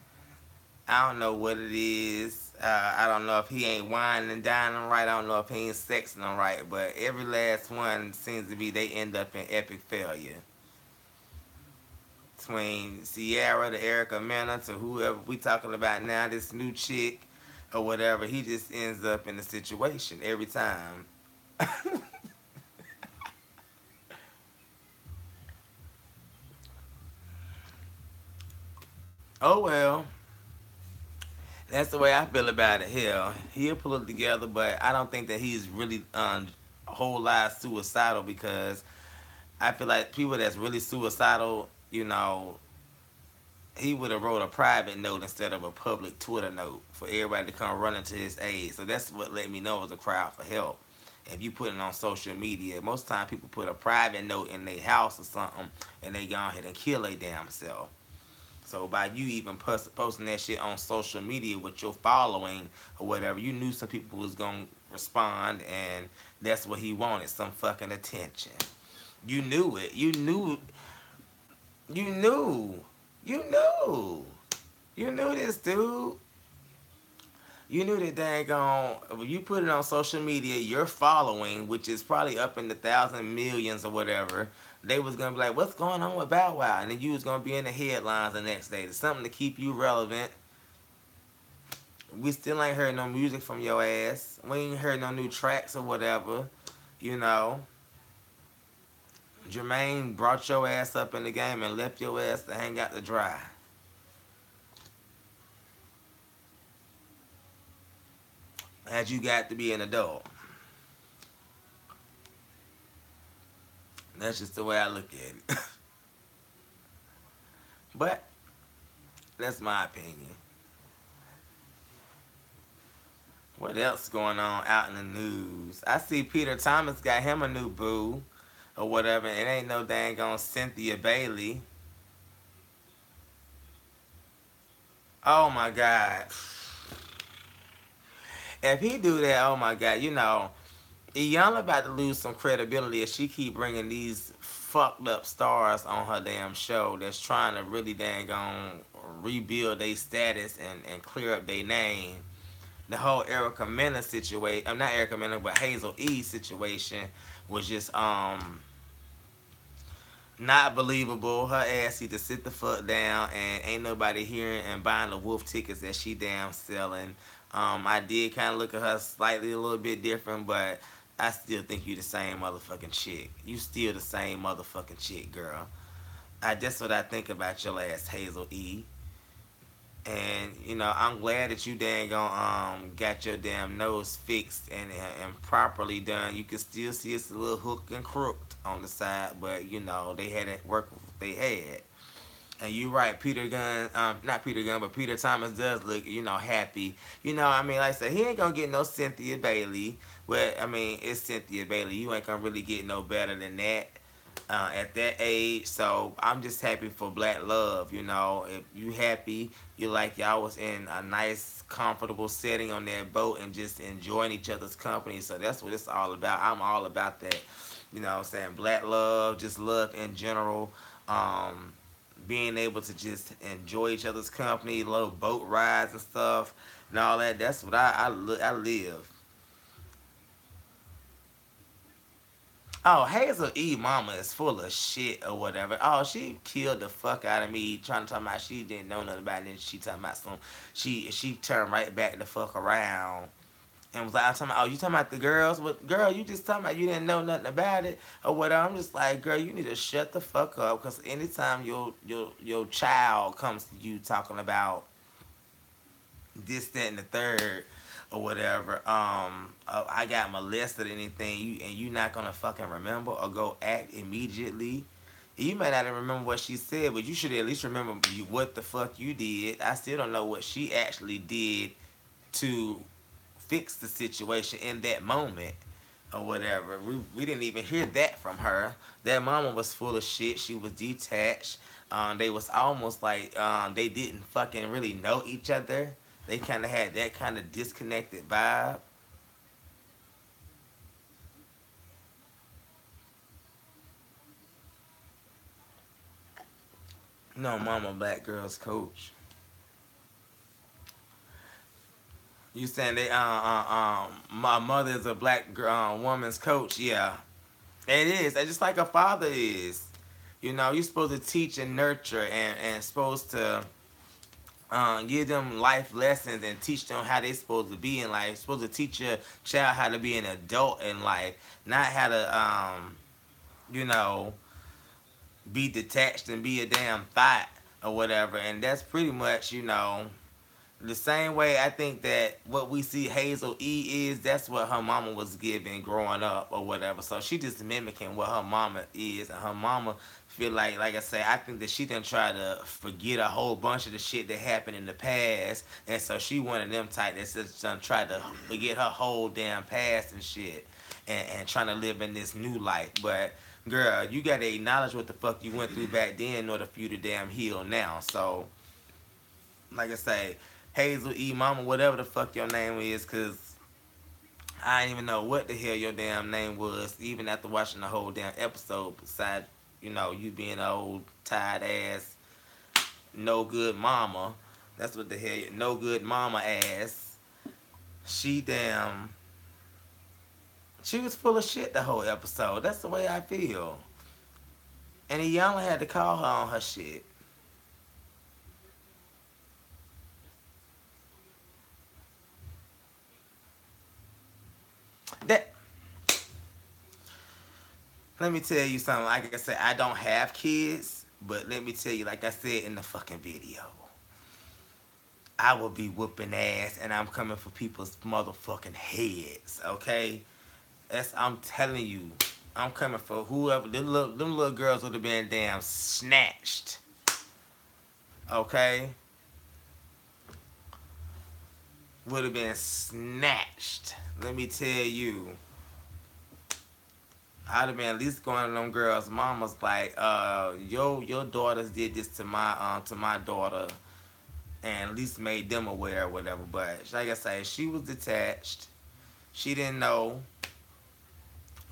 I don't know what it is. I don't know if he ain't whining and dining right. I don't know if he ain't sexing them right. But every last one seems to be they end up in epic failure. Between Sierra to Erica Mena to whoever we talking about now, this new chick or whatever, he just ends up in a situation every time. Oh well. That's the way I feel about it. Hell, he'll pull it together, but I don't think that he's really a whole lot suicidal because I feel like people that's really suicidal, he would have wrote a private note instead of a public Twitter note for everybody to come running to his aid. So that's what let me know it was a cry for help. If you put it on social media, most time people put a private note in their house or something and they go ahead and kill their damn self. So by you even posting that shit on social media with your following or whatever, you knew some people was gonna respond, and that's what he wanted, some fucking attention. You knew it. You knew. You knew. You knew. You knew this, dude. You knew that dang on. When you put it on social media, your following, which is probably up in the thousand millions or whatever, they was gonna be like, "What's going on with Bow Wow?" And then you was gonna be in the headlines the next day. It's something to keep you relevant. We still ain't heard no music from your ass. We ain't heard no new tracks or whatever. You know, Jermaine brought your ass up in the game and left your ass to hang out to dry. As you got to be an adult. That's just the way I look at it. But that's my opinion. What else going on out in the news? I see Peter Thomas got him a new boo or whatever. It ain't no dang on Cynthia Bailey. Oh my God. If he do that, oh my God, Iyanla about to lose some credibility if she keep bringing these fucked up stars on her damn show that's trying to really dang on rebuild their status and clear up their name. The whole Erica Mena situation, not Erica Mena, but Hazel E situation was just not believable. Her ass need to sit the fuck down, and ain't nobody hearing and buying the wolf tickets that she damn selling. I did kind of look at her slightly a little bit different, but I still think you the same motherfucking chick. You still the same motherfucking chick, girl. That's what I think about your ass, Hazel E. And I'm glad that you dang on got your damn nose fixed and properly done. You can still see it's a little hook and crooked on the side, but they had it work with what they had. And you right, Peter Gunn, not Peter Gunn, but Peter Thomas does look, happy. Like I said, he ain't gonna get no Cynthia Bailey. But, it's Cynthia Bailey. You ain't gonna really get no better than that. at that age. So I'm just happy for Black Love. You know, if you happy, you like y'all was in a nice, comfortable setting on that boat and just enjoying each other's company. So that's what it's all about. I'm all about that. You know what I'm saying? Black love, just love in general. Um, Being able to just enjoy each other's company, little boat rides and stuff and all that. That's what I live. Oh, Hazel E. Mama is full of shit or whatever. Oh, she killed the fuck out of me trying to talk about she didn't know nothing about it. And she talking about some. She turned right back the fuck around and was like, I'm talking about, oh, you talking about the girls? But girl, you just talking about you didn't know nothing about it or whatever. I'm just like, girl, you need to shut the fuck up because anytime your child comes to you talking about this, that, and the third or whatever, I got molested or anything, you not gonna fucking remember or go act immediately. You may not even remember what she said, but you should at least remember what the fuck you did. I still don't know what she actually did to fix the situation in that moment or whatever. We didn't even hear that from her. That mama was full of shit. She was detached. They was almost like they didn't fucking really know each other. They kind of had that kind of disconnected vibe. No, mama, black girls coach. You saying they my mother is a black woman's coach? Yeah, it is. It's just like a father is. You know, you're supposed to teach and nurture and supposed to give them life lessons and teach them how they're supposed to be in life. You're supposed to teach your child how to be an adult in life, not how to you know, be detached and be a damn thought or whatever. And that's pretty much, you know, the same way I think that what we see Hazel E is, that's what her mama was giving growing up or whatever. So she just mimicking what her mama is, and her mama feel like I say, I think that she done try to forget a whole bunch of the shit that happened in the past, and so she one of them type that's just done try to forget her whole damn past and shit, and trying to live in this new life. But girl, you gotta acknowledge what the fuck you went through back then in order for you to damn heal now. So like I say, Hazel E. Mama, whatever the fuck your name is, cause I didn't even know what the hell your damn name was, even after watching the whole damn episode, besides, you know, you being an old, tired ass, no good mama. That's what the hell, no good mama ass. She damn, she was full of shit the whole episode. That's the way I feel. And Iyanla had to call her on her shit. That Let me tell you something. Like I said, I don't have kids, but let me tell you, like I said in the fucking video, I will be whooping ass, and I'm coming for people's motherfucking heads. Okay, I'm telling you, I'm coming for whoever. Them little girls would have been damn snatched. Okay, would have been snatched. Let me tell you. I'd have been at least going to them girls' mamas like, your daughters did this to my daughter, and at least made them aware or whatever. But like I say, she was detached. She didn't know.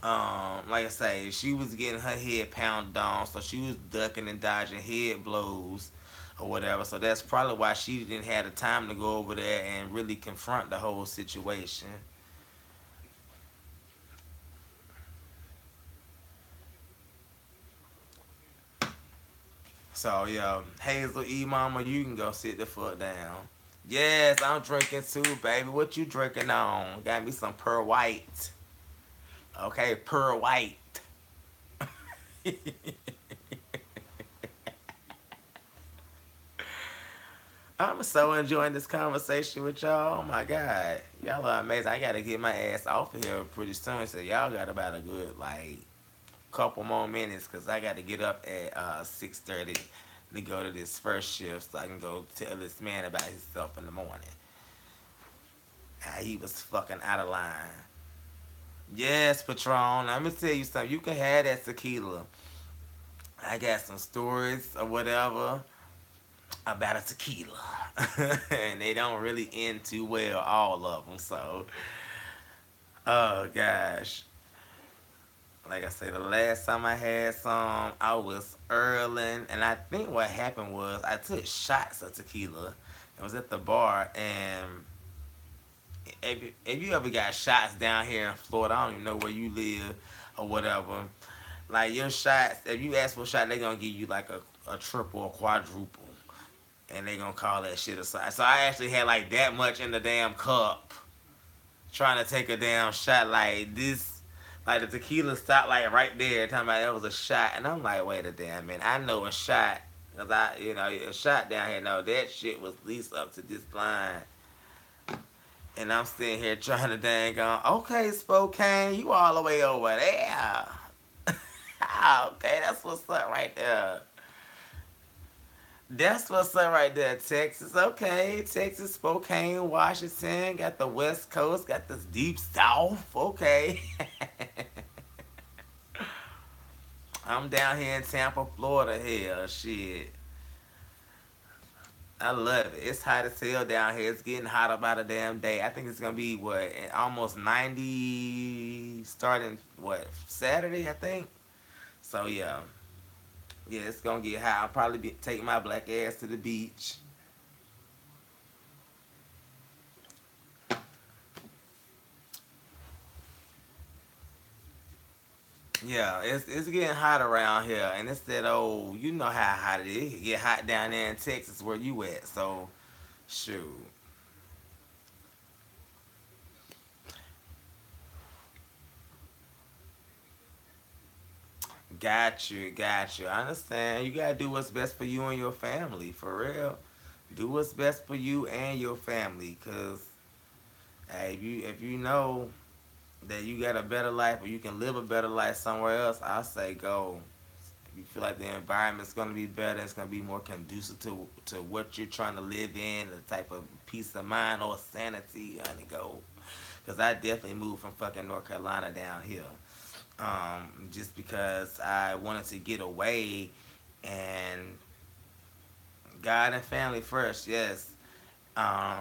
Like I say, she was getting her head pounded on, so she was ducking and dodging head blows or whatever. So that's probably why she didn't have the time to go over there and really confront the whole situation. So yeah, Hazel E. Mama, you can go sit the fuck down. Yes, I'm drinking too, baby. What you drinking on? Got me some Pearl White. Okay, Pearl White. I'm so enjoying this conversation with y'all. Oh my God. Y'all are amazing. I gotta get my ass off of here pretty soon. So y'all got about a good like couple more minutes because I got to get up at 6:30 to go to this first shift so I can go tell this man about himself in the morning. He was fucking out of line. Yes, Patron. Let me tell you something. You can have that tequila. I got some stories or whatever about a tequila, and they don't really end too well, all of them. So, oh gosh, like I said, the last time I had some, I was earling, and I think what happened was I took shots of tequila. I was at the bar, and if you ever got shots down here in Florida, I don't even know where you live or whatever. Like your shots, if you ask for a shot, they gonna give you like a triple or quadruple, and they gonna call that shit aside. So I actually had like that much in the damn cup, trying to take a damn shot like this. Like the tequila stopped like right there, talking about that was a shot, and I'm like, wait a damn minute, I know a shot, cause a shot down here. No, that shit was at least up to this line, and I'm sitting here trying to dang on. Okay, Spokane, you all the way over there. Okay, that's what's up right there. That's what's up right there, Texas. Okay, Texas, Spokane, Washington, got the West Coast, got this deep South. Okay. I'm down here in Tampa, Florida. Hell, shit. I love it. It's hot as hell down here. It's getting hotter by the damn day. I think it's gonna be what, almost 90 starting what, Saturday, I think. So yeah. Yeah, it's gonna get hot. I'll probably be taking my black ass to the beach. Yeah, it's getting hot around here, and it's that old, you know how hot it is. It get hot down there in Texas where you at. So, shoot, got you. I understand. You gotta do what's best for you and your family, for real. Do what's best for you and your family, cause hey, if you know that you got a better life or you can live a better life somewhere else, I say go. If you feel like the environment's gonna be better, it's gonna be more conducive to what you're trying to live in, the type of peace of mind or sanity, honey, go. Cause I definitely moved from fucking North Carolina down here, just because I wanted to get away and God and family first, yes. Um,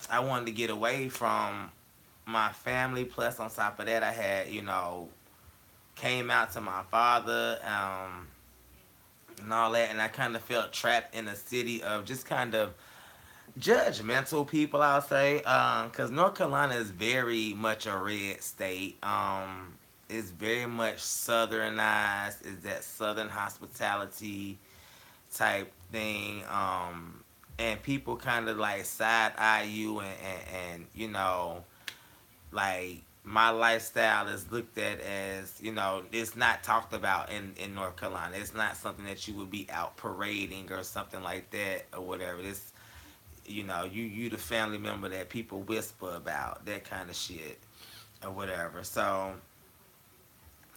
I wanted to get away from my family. Plus, on top of that, I had, came out to my father, and all that, and I kind of felt trapped in a city of just kind of judgmental people, I'll say, because North Carolina is very much a red state. It's very much southernized. Is that southern hospitality type thing, and people kind of like side eye you, and like my lifestyle is looked at as, it's not talked about in North Carolina. It's not something that you would be out parading or something like that or whatever. It's, you the family member that people whisper about, that kind of shit or whatever. So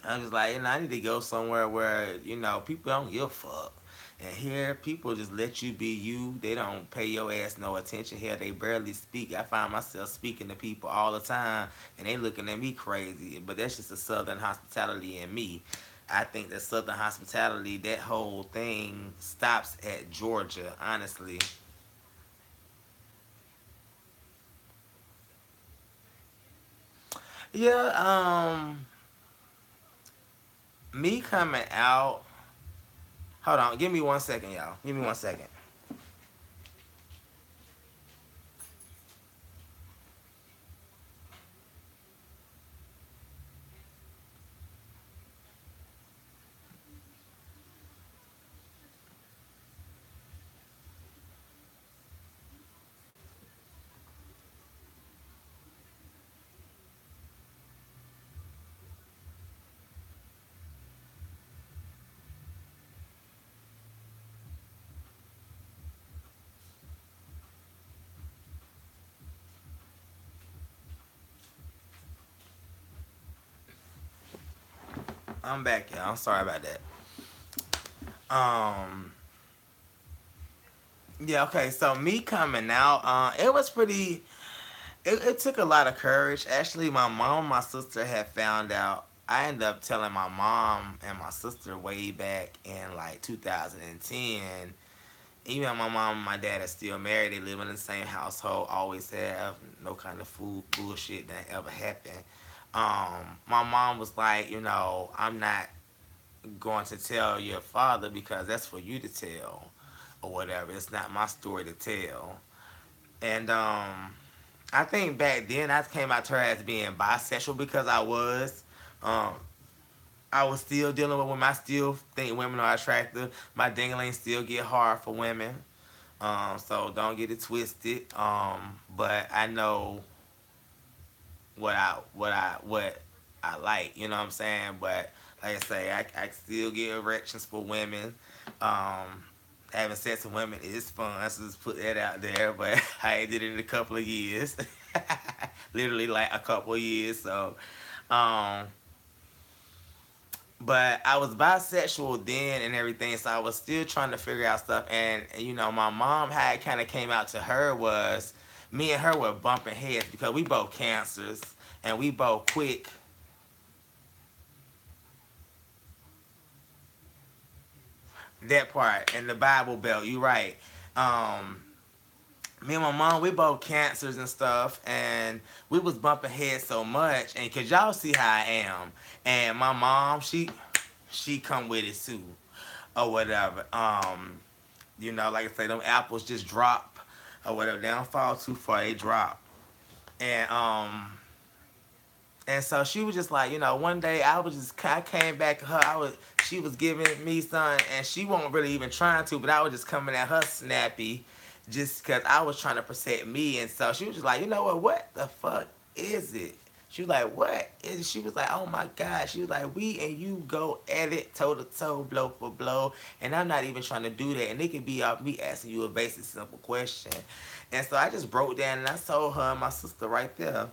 I'm just like, I need to go somewhere where, people don't give a fuck. And here, people just let you be you. They don't pay your ass no attention here. They barely speak. I find myself speaking to people all the time, and they looking at me crazy. But that's just the Southern hospitality in me. I think that Southern hospitality, that whole thing stops at Georgia, honestly. Yeah, me coming out. Hold on, give me 1 second, y'all. Give me 1 second. I'm back, y'all. I'm sorry about that. Um, yeah, okay. So me coming out, it was pretty. It took a lot of courage. Actually, my mom and my sister had found out I ended up telling my mom and my sister way back in like 2010. Even my mom and my dad are still married. They live in the same household. Always have no kind of food bullshit that ever happened. My mom was like, I'm not going to tell your father because that's for you to tell or whatever. It's not my story to tell. And I think back then I came out to her as being bisexual because I was. Um, I was still dealing with women. I still think women are attractive. My dingling still get hard for women. So don't get it twisted. But I know what I like. You know what I'm saying? But like I say, I still get erections for women. Um, Having sex with women is fun. So just put that out there. But I ain't did it in a couple of years. Literally like a couple of years. So, um, but I was bisexual then and everything, so I was still trying to figure out stuff. And my mom, how it kind of came out to her was me and her were bumping heads because we both cancers and we both quick. That part and the Bible Belt, you right. Um, Me and my mom, we both cancers and stuff, and we was bumping heads so much, and cause y'all see how I am, and my mom, she come with it too, or whatever. Like I say, them apples just drop, or whatever. They don't fall too far, they drop, and so she was just like, one day I came back to her, she was giving me some, and she wasn't really even trying to, but I was just coming at her snappy, just because I was trying to protect me, and so she was just like, you know what the fuck is it? She was like, what is it? She was like, oh my God. She was like, we and you go at it toe to toe, blow for blow, and I'm not even trying to do that, and it could be off me asking you a basic, simple question. And so I just broke down and I told her and my sister right there.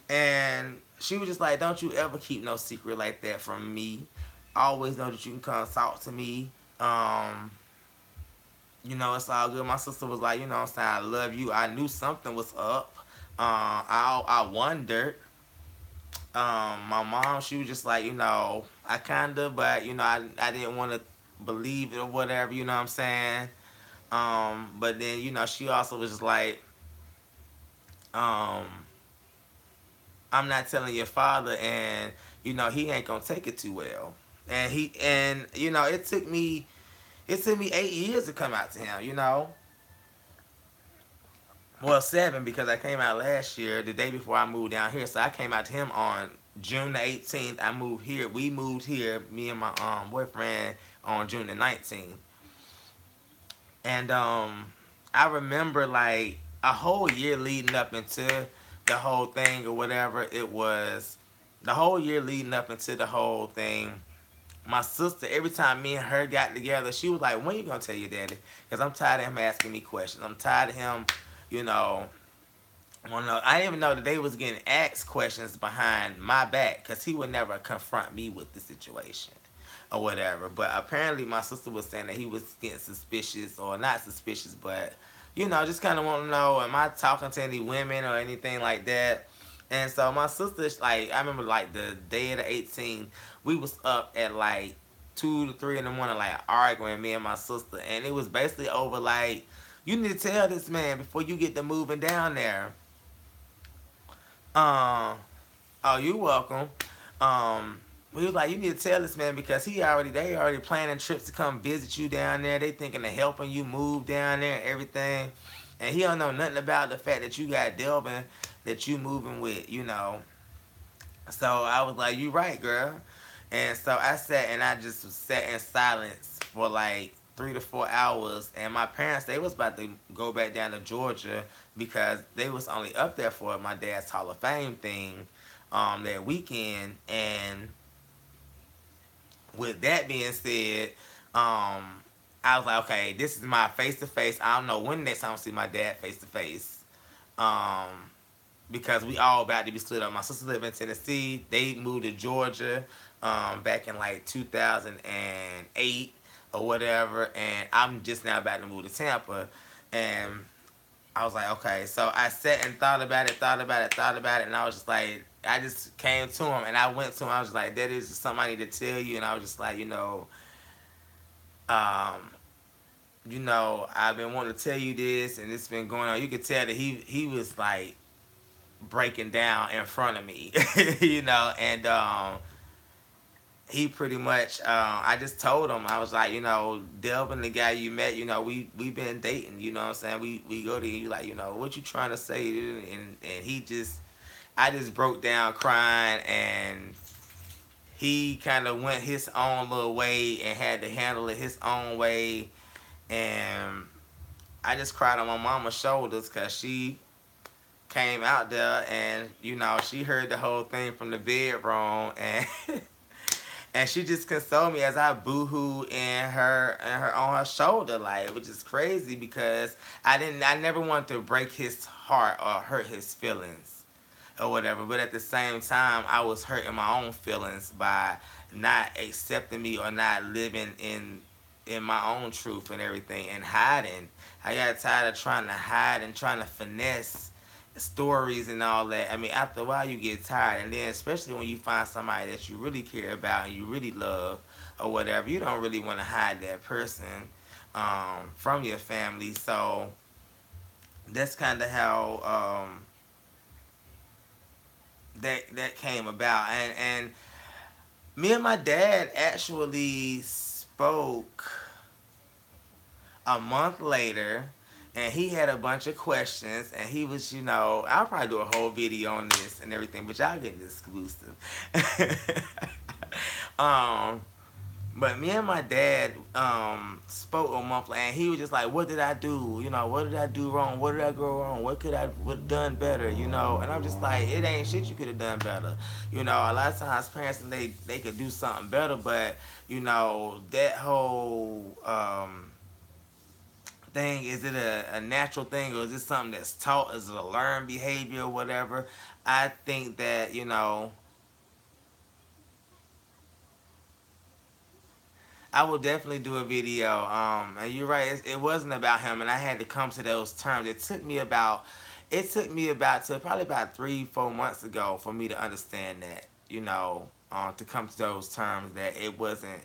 And she was just like, don't you ever keep no secret like that from me. Always know that you can come talk to me. It's all good. My sister was like, what I'm saying, I love you. I knew something was up. I wondered. My mom, she was just like, I kinda, but I didn't want to believe it or whatever, you know what I'm saying? But then, she also was just like, um, I'm not telling your father, and he ain't gonna take it too well. And it took me 8 years to come out to him. Well, 7 because I came out last year, the day before I moved down here. So I came out to him on June the 18th. I moved here. We moved here, me and my boyfriend, on June the 19th. And I remember like a whole year leading up into the whole thing or whatever it was. The whole year leading up into the whole thing, my sister, every time me and her got together, she was like, when you gonna tell your daddy? Because I'm tired of him asking me questions. I'm tired of him, you know, I didn't even know that they was getting asked questions behind my back because he would never confront me with the situation or whatever. But apparently my sister was saying that he was getting suspicious, or not suspicious, but, just kind of want to know, am I talking to any women or anything like that? And so my sister, like, I remember like the day of the 18th, we was up at like 2 to 3 in the morning, like arguing, me and my sister. And it was basically over like, you need to tell this man before you get to moving down there. Um, oh, you welcome. We was like, you need to tell this man because they already planning trips to come visit you down there. They thinking of helping you move down there and everything. And he don't know nothing about the fact that you got Delvin that you moving with. So I was like, you right, girl. And so I sat and I just sat in silence for like 3 to 4 hours. And my parents, they was about to go back down to Georgia because they was only up there for my dad's Hall of Fame thing that weekend. And with that being said, I was like, okay, this is my face to face. I don't know when next time I'll see my dad face to face. Because we all about to be split up. My sister lived in Tennessee. They moved to Georgia back in like 2008 or whatever. And I'm just now about to move to Tampa. And I was like, okay. So I sat and thought about it. And I was just like, I just came to him and I went to him. I was like, that is something I need to tell you. And I was just like, um, I've been wanting to tell you this, and it's been going on. You could tell that he was like breaking down in front of me, and he pretty much I just told him, I was like, Delvin, the guy you met, we been dating, you know what I'm saying? We go to you like, what you trying to say? And he just I just broke down crying, and he kind of went his own little way and had to handle it his own way. And I just cried on my mama's shoulders because she came out there and she heard the whole thing from the bedroom, and and she just consoled me as I boohoo in her on her shoulder, like, which is crazy because I never wanted to break his heart or hurt his feelings or whatever, but at the same time I was hurting my own feelings by not accepting me or not living in my own truth and everything and hiding. I got tired of trying to hide and trying to finesse stories and all that. I mean, after a while you get tired, and then especially when you find somebody that you really care about and you really love or whatever, you don't really want to hide that person from your family. So that's kind of how that came about. And me and my dad actually spoke a month later, and he had a bunch of questions, and he was, I'll probably do a whole video on this and everything, but y'all getting exclusive. um but me and my dad spoke a month later, and he was just like, what did I do? What did I do wrong? What did I go wrong? What could I have done better? And I'm just like, it ain't shit you could have done better. A lot of times parents, they could do something better, but that whole thing, is it a natural thing, or is it something that's taught? Is it a learned behavior or whatever? I think that I will definitely do a video. And you're right, it wasn't about him, and I had to come to those terms. It took me about to probably about 3-4 months ago for me to understand that, to come to those terms that it wasn't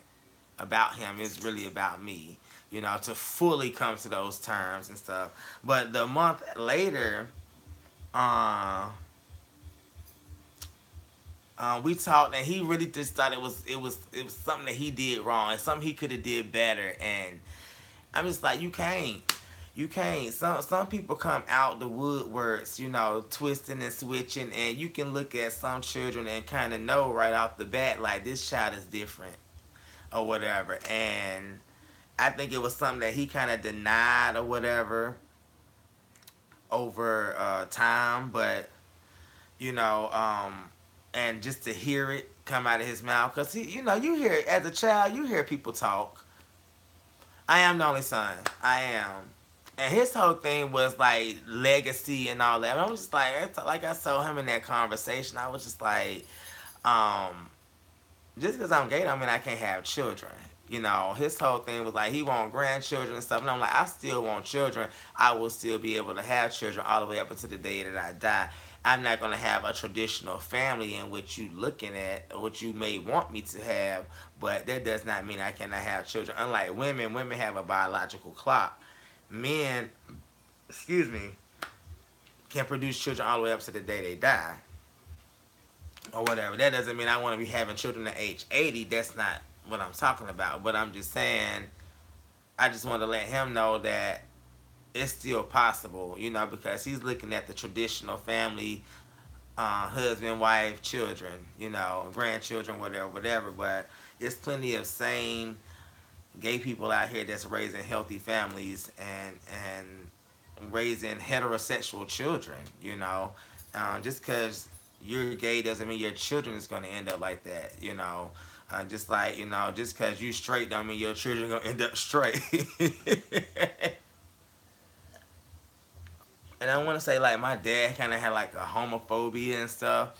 about him. It's really about me. To fully come to those terms and stuff. But the month later, uh, we talked, and he really just thought it was something that he did wrong and something he could have did better. And I'm just like, you can't. Some people come out the woodworks, twisting and switching, and you can look at some children and kind of know right off the bat, like, this child is different or whatever. And I think it was something that he kind of denied or whatever over time, but you know, and just to hear it come out of his mouth, because you hear as a child, you hear people talk. I am the only son. I am. And his whole thing was like legacy and all that. And I was just like I saw him in that conversation. I was just like, um, just because I'm gay don't mean I can't have children. His whole thing was like he want grandchildren and stuff. And I'm like, I still want children. I will still be able to have children all the way up until the day that I die. I'm not going to have a traditional family in which you looking at, or what you may want me to have, but that does not mean I cannot have children. Unlike women have a biological clock. Men, excuse me, can produce children all the way up to the day they die, or whatever. That doesn't mean I want to be having children at age 80. That's not what I'm talking about. But I'm just saying, I just want to let him know that it's still possible, because he's looking at the traditional family, husband, wife, children, grandchildren, whatever. But there's plenty of sane gay people out here that's raising healthy families and raising heterosexual children. Just because you're gay doesn't mean your children is going to end up like that. Just like just because you straight don't mean your children gonna end up straight. And I want to say, like, my dad kind of had like a homophobia and stuff,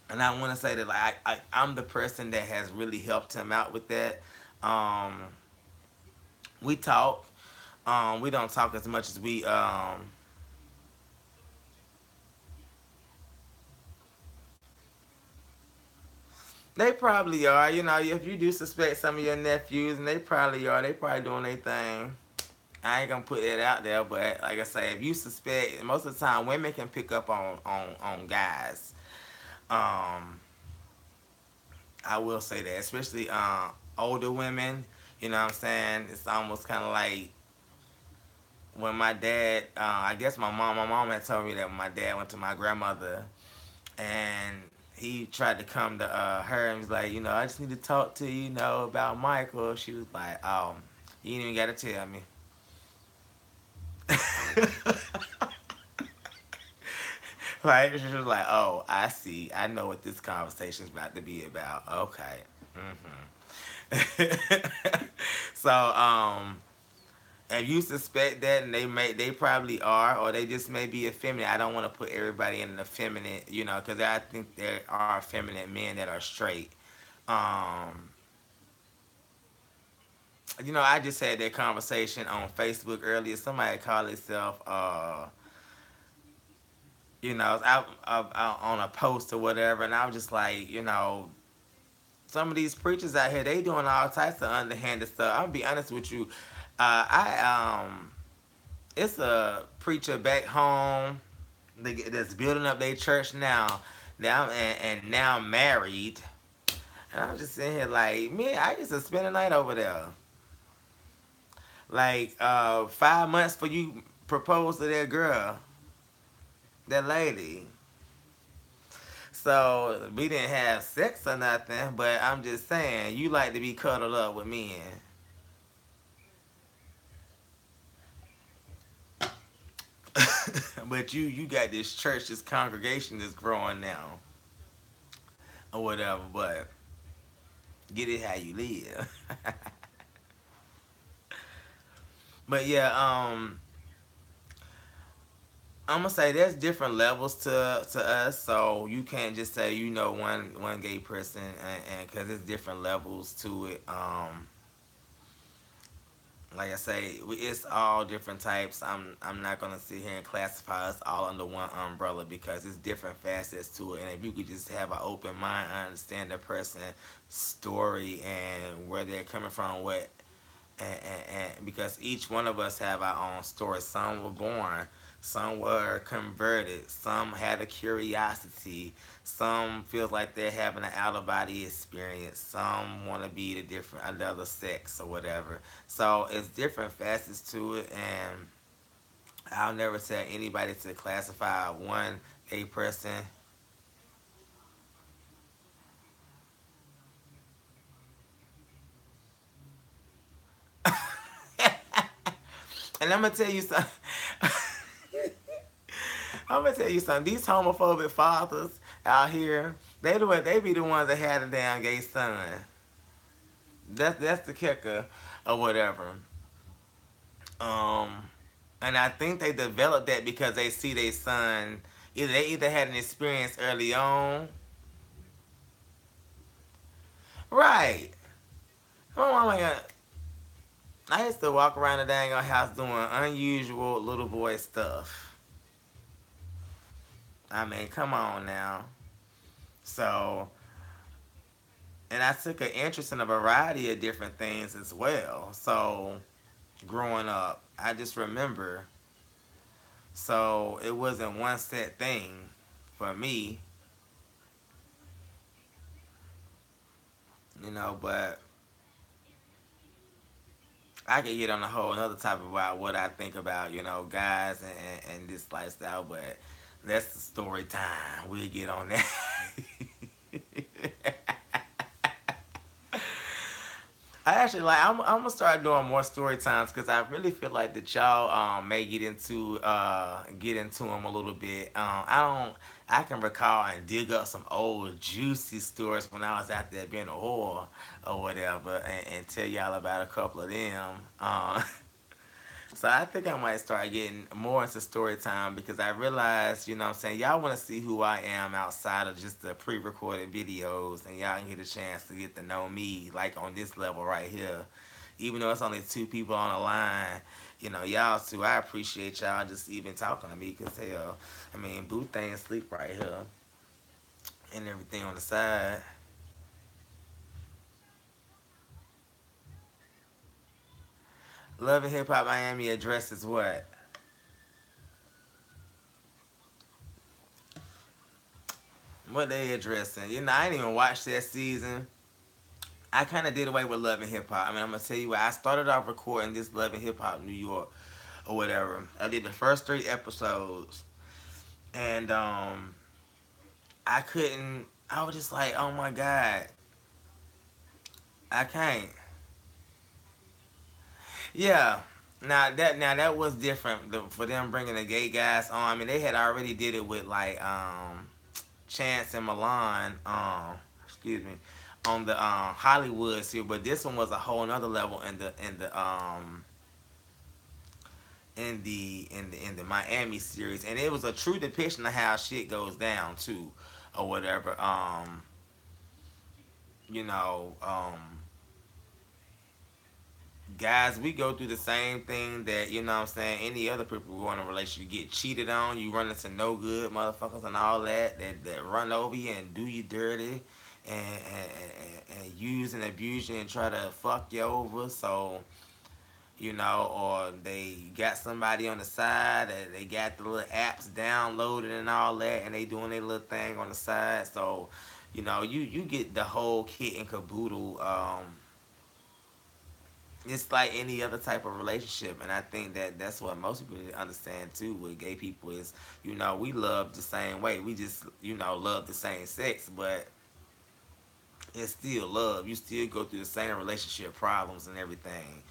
and I want to say that, like, I'm the person that has really helped him out with that. Um, we talk. We don't talk as much as They probably are. You know, if you do suspect some of your nephews, and they probably are. They probably doing their thing. I ain't gonna put that out there, but like I say, if you suspect, most of the time women can pick up on guys. Um, I will say that, especially older women. You know what I'm saying? It's almost kind of like when my dad. I guess my mom had told me that when my dad went to my grandmother and he tried to come to her and was like, you know, I just need to talk to you, you know, about Michael. She was like, oh, you ain't even got to tell me. Like she was like, "Oh, I see. I know what this conversation's about to be about." Okay. So, if you suspect that, and they probably are, or they just may be effeminate. I don't want to put everybody in an effeminate, you know, because I think there are effeminate men that are straight. Um, you know, I just had that conversation on Facebook earlier. Somebody called itself, you know, out on a post or whatever, and I was just like, you know, some of these preachers out here, they doing all types of underhanded stuff. I'm gonna be honest with you. I It's a preacher back home that's building up their church now and now married, and I'm just sitting here like, man, I used to spend the night over there. Like 5 months for you propose to that girl, that lady. So we didn't have sex or nothing, but I'm just saying, you like to be cuddled up with men. But you got this church, this congregation that's growing now, or whatever. But get it how you live. But yeah, I'm gonna say there's different levels to us, so you can't just say you know one gay person, and because there's different levels to it. Like I say, it's all different types. I'm not gonna sit here and classify us all under one umbrella because it's different facets to it. And if you could just have an open mind, understand the person's story and where they're coming from, what and because each one of us have our own story. Some were born, some were converted, some had a curiosity, some feels like they're having an out of body experience, some want to be the different another sex or whatever. So it's different facets to it, and I'll never tell anybody to classify one a person. And I'm gonna tell you something. I'm gonna tell you something. These homophobic fathers out here, they be the ones that had a damn gay son. That's the kicker, or whatever. Um, and I think they developed that because they see their son. Either they either had an experience early on, right? Oh my god! I used to walk around the dang old house doing unusual little boy stuff. I mean, come on now. So, and I took an interest in a variety of different things as well. So, growing up, I just remember. So, it wasn't one set thing for me, you know, but I could get on a whole another topic about what I think about, you know, guys and this lifestyle, but that's the story time. We'll get on that. I actually like. I'm gonna start doing more story times because I really feel like that y'all may get into them a little bit. I don't. I can recall and dig up some old juicy stories when I was out there being a whore or whatever, and tell y'all about a couple of them. So I think I might start getting more into story time because I realize, you know what I'm saying, y'all want to see who I am outside of just the pre-recorded videos, and y'all can get a chance to get to know me like on this level right here. Even though it's only two people on the line, you know, y'all too, I appreciate y'all just even talking to me because hell, I mean, Boo thing sleep right here and everything on the side. Love and Hip Hop Miami addresses what? What they addressing? You know, I didn't even watch that season. I kind of did away with Love and Hip Hop. I mean, I'm gonna tell you what. I started off recording this Love and Hip Hop New York or whatever. I did the first 3 episodes, and I couldn't. I was just like, oh my god, I can't. Yeah. Now that was different for them bringing the gay guys on. I mean, they had already did it with like Chance and Milan. Excuse me, on the Hollywood series, but this one was a whole another level in the Miami series, and it was a true depiction of how shit goes down too, or whatever. You know, guys, we go through the same thing that, you know what I'm saying, any other people who are in a relationship. You get cheated on, you run into no good motherfuckers and all that run over you and do you dirty and use and abuse you and try to fuck you over. So, you know, or they got somebody on the side and they got the little apps downloaded and all that and they doing their little thing on the side. So, you know, you get the whole kit and caboodle. It's like any other type of relationship, and I think that that's what most people need to understand too with gay people is, you know, we love the same way. We just, you know, love the same sex, but it's still love. You still go through the same relationship problems and everything,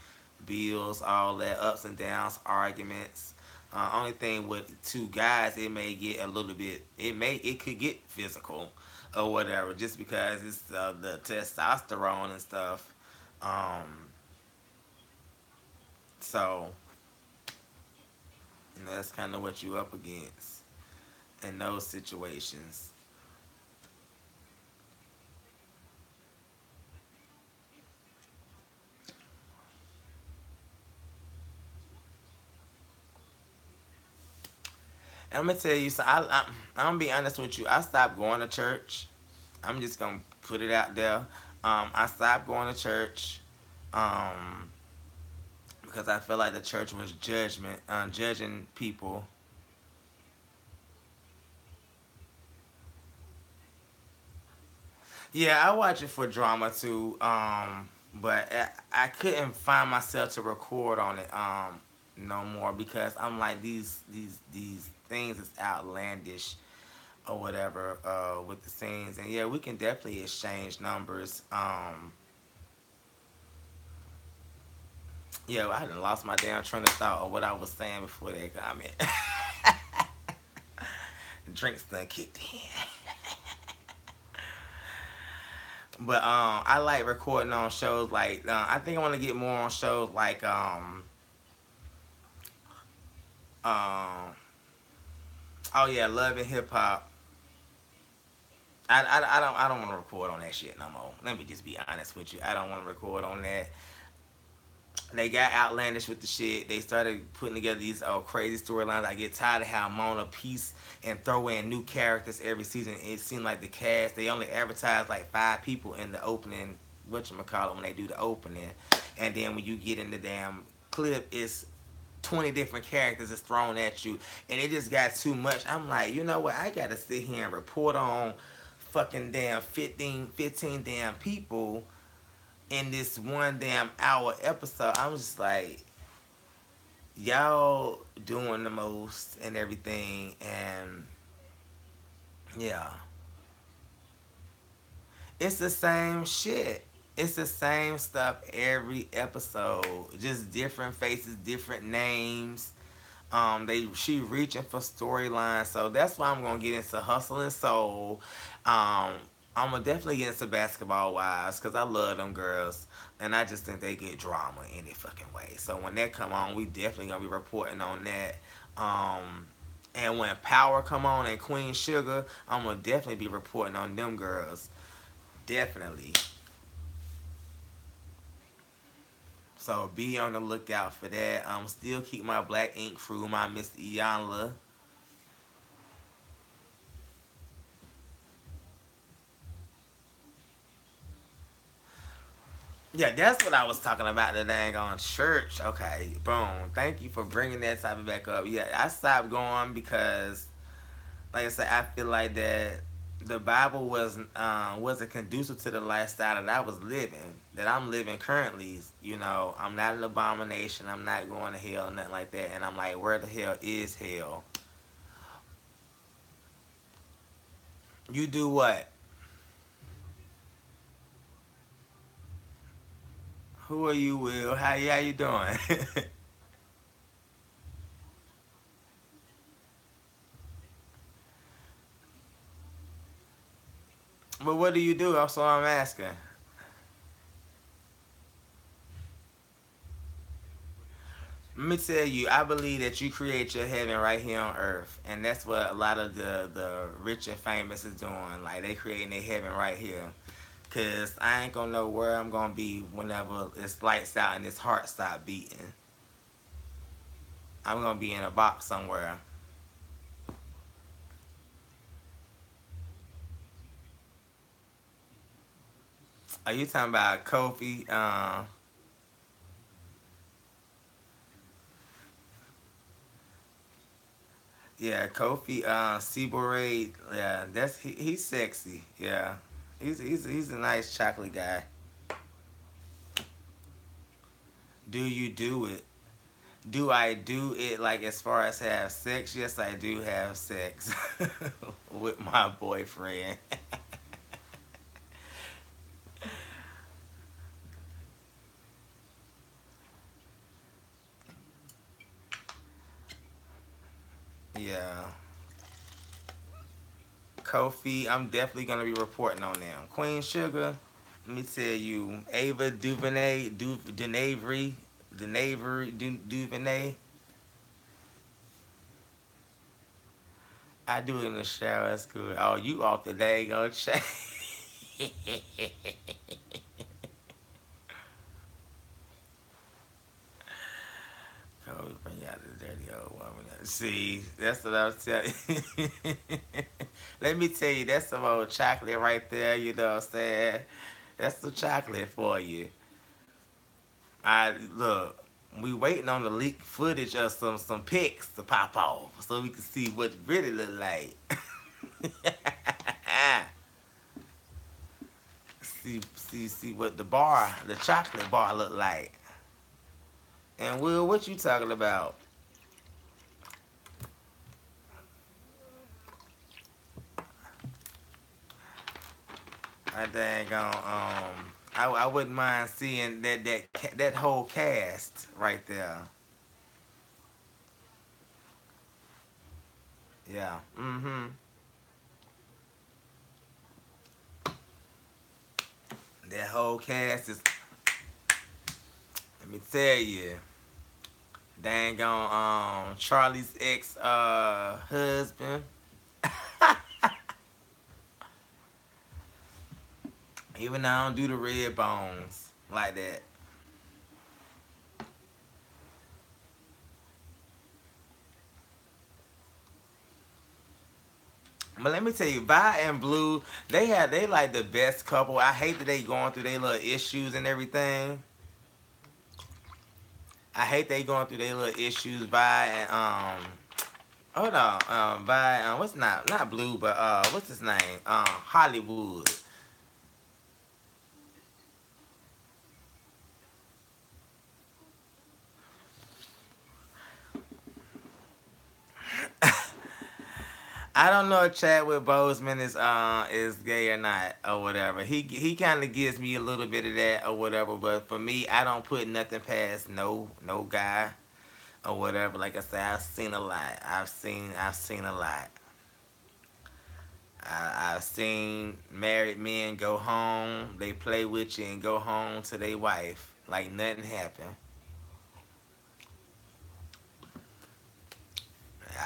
bills, all that, ups and downs, arguments. Only thing with 2 guys, it may get a little bit. It could get physical, or whatever, just because it's the testosterone and stuff. So, you know, that's kind of what you up against in those situations. And I'm gonna tell you, so I'm gonna be honest with you. I stopped going to church. I'm just gonna put it out there. I stopped going to church um, because I felt like the church was judging people. Yeah, I watch it for drama too. But I couldn't find myself to record on it no more because I'm like these things is outlandish or whatever with the scenes. And yeah, we can definitely exchange numbers. Yeah, I done lost my damn train of thought of what I was saying before that comment. Drinks done kicked in. But I like recording on shows like I think I want to get more on shows like um oh yeah, Love and Hip Hop. I don't want to record on that shit no more. Let me just be honest with you. I don't want to record on that. They got outlandish with the shit. They started putting together these crazy storylines. I get tired of how Mona piece and throw in new characters every season. It seemed like the cast, they only advertise like 5 people in the opening, whatchamacallit, when they do the opening. And then when you get in the damn clip, it's 20 different characters is thrown at you. And it just got too much. I'm like, you know what? I got to sit here and report on fucking damn 15 damn people in this one damn hour episode. I was just like, y'all doing the most and everything, and yeah, it's the same shit. It's the same stuff every episode, just different faces, different names. She reaching for storylines, so that's why I'm gonna get into Hustle and Soul. I'm gonna definitely get into Basketball Wives because I love them girls, and I just think they get drama any fucking way. So when that come on, we definitely gonna be reporting on that. And when Power come on and Queen Sugar, I'm gonna definitely be reporting on them girls, definitely. So be on the lookout for that. Still keep my Black Ink crew, my Miss Iyanla. Yeah, that's what I was talking about. The dang on church. Okay, boom. Thank you for bringing that topic back up. Yeah, I stopped going because, like I said, I feel like that the Bible wasn't conducive to the lifestyle that I was living, that I'm living currently. You know, I'm not an abomination. I'm not going to hell, nothing like that. And I'm like, where the hell is hell? You do what? Who are you, Will? How you doing? But what do you do? That's what I'm asking. Let me tell you, I believe that you create your heaven right here on earth, and that's what a lot of the rich and famous is doing. Like they creating their heaven right here. Cause I ain't gonna know where I'm gonna be whenever it's lights out and this heart stop beating. I'm gonna be in a box somewhere. Are you talking about Kofi? Yeah, Kofi. Seaborade. Yeah, he's sexy. Yeah, he's a nice chocolate guy. Do you do it? Do I do it like as far as have sex? Yes, I do have sex with my boyfriend. Yeah. Kofi, I'm definitely gonna be reporting on them. Queen Sugar, let me tell you, Ava DuVernay, DuVernay. I do it in the shower. That's good. Oh, you off the day go check. Oh, bring out the dirty old woman. See, that's what I was telling you. Let me tell you, that's some old chocolate right there. You know what I'm saying? That's the chocolate for you. I look. We waiting on the leaked footage of some pics to pop off so we can see what it really look like. See what the chocolate bar look like. And Will, what you talking about? I dang on I wouldn't mind seeing that whole cast right there. Yeah. Mm-hmm. That whole cast is, let me tell you, dang on Charlie's ex husband. Even though I don't do the red bones like that. But let me tell you, Vi and Blue, they like the best couple. I hate that they going through their little issues and everything. I hate they going through their little issues. Vi and hold on, Vi what's not Blue, but what's his name? Hollywood. I don't know if Chadwick Boseman is gay or not or whatever. He kind of gives me a little bit of that or whatever. But for me, I don't put nothing past no guy or whatever. Like I said, I've seen a lot. I've seen a lot. I've seen married men go home, they play with you and go home to their wife like nothing happened.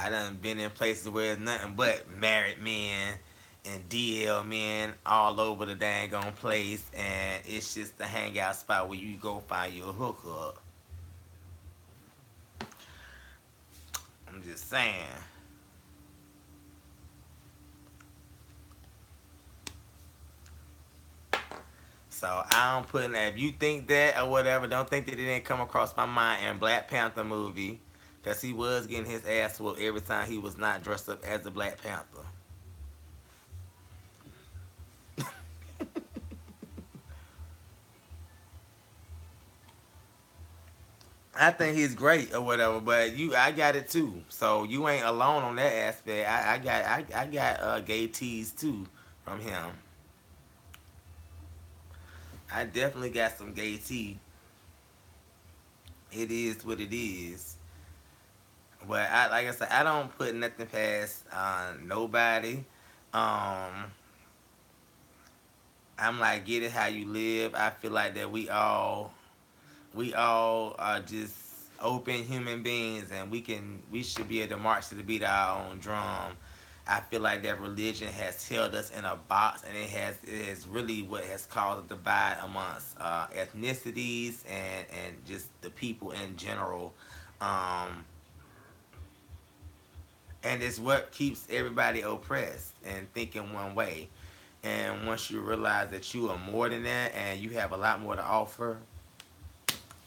I done been in places where it's nothing but married men and DL men all over the dang on place, and it's just a hangout spot where you go find your hookup. I'm just saying. So I don't put in that. If you think that or whatever, don't think that it didn't come across my mind in Black Panther movie, because he was getting his ass whooped every time he was not dressed up as the Black Panther. I think he's great or whatever, but I got it too. So you ain't alone on that aspect. I got gay tees too from him. I definitely got some gay tea. It is what it is. But like I said, I don't put nothing past nobody. Um, I'm like, get it how you live. I feel like that we all are just open human beings, and we should be able to march to the beat of our own drum. I feel like that religion has held us in a box, and it is really what has caused a divide amongst ethnicities and just the people in general. Um, and it's what keeps everybody oppressed and thinking one way. And once you realize that you are more than that and you have a lot more to offer,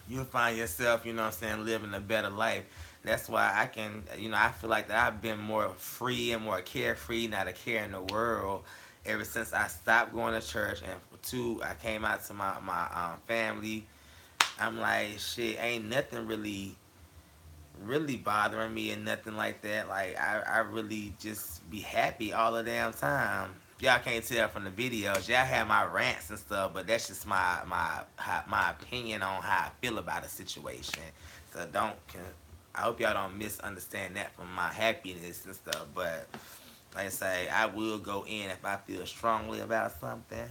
you'll find yourself, you know what I'm saying, living a better life. That's why I feel like that I've been more free and more carefree, not a care in the world, ever since I stopped going to church. And for two, I came out to my family. I'm like, shit, ain't nothing really bothering me and nothing like that. Like, I really just be happy all the damn time. Y'all can't tell from the videos. Y'all have my rants and stuff, but that's just my opinion on how I feel about a situation. So I hope y'all don't misunderstand that from my happiness and stuff. But like I say, I will go in if I feel strongly about something.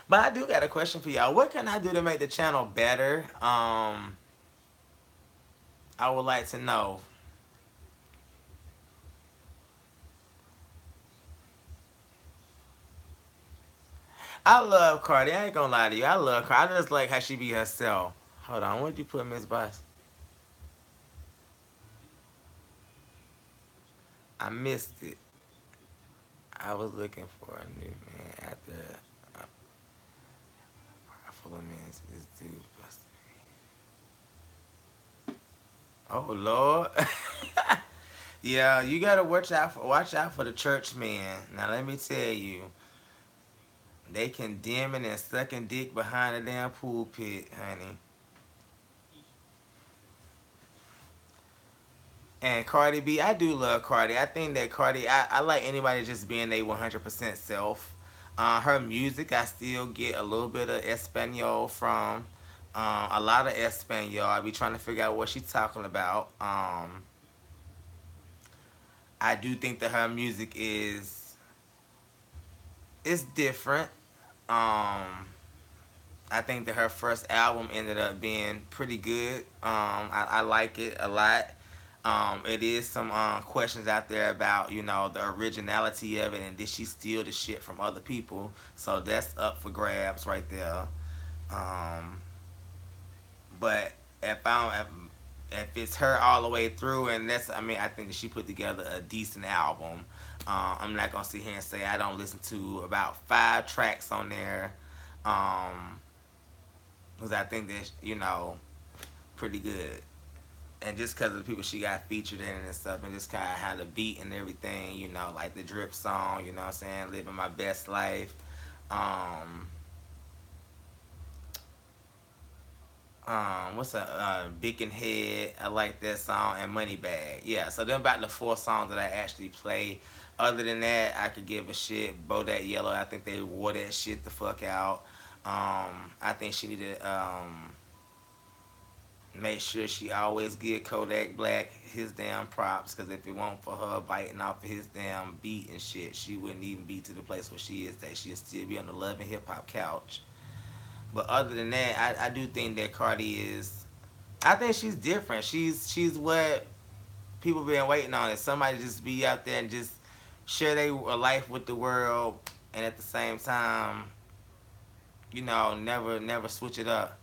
But I do got a question for y'all. What can I do to make the channel better? I would like to know. I love Cardi. I ain't gonna lie to you. I love Cardi. I just like how she be herself. Hold on. Where'd you put Miss Boss? I missed it. I was looking for a new man after a full of minutes. This dude busted me. Oh Lord. Yeah, you gotta watch out for the church man. Now let me tell you, they condemning and sucking dick behind the damn pulpit, honey. And Cardi B, I do love Cardi. I think that I like anybody just being their 100% self. Her music, I still get a little bit of Espanol from. A lot of Espanol. I be trying to figure out what she's talking about. I do think that her music is different. Um, I think that her first album ended up being pretty good. I like it a lot. It is some questions out there about the originality of it, and did she steal the shit from other people? So that's up for grabs right there. Um, but if it's her all the way through, and I think that she put together a decent album. I'm not gonna sit here and say I don't listen to about 5 tracks on there, um, because I think that pretty good. And just because of the people she got featured in and stuff, and just kind of how the beat and everything, like the drip song, what I'm saying, living my best life. Um, what's Beacon Head? I like that song, and Money Bag. Yeah, so them about the 4 songs that I actually play. Other than that, I could give a shit. Bodak Yellow, I think they wore that shit the fuck out. I think she needed make sure she always give Kodak Black his damn props, because if it weren't for her biting off of his damn beat and shit, she wouldn't even be to the place where she is today. She'd still be on the Love and Hip Hop couch. But other than that, I do think that Cardi is. I think she's different. She's what people been waiting on. Is somebody just be out there and just share their life with the world, and at the same time, never switch it up.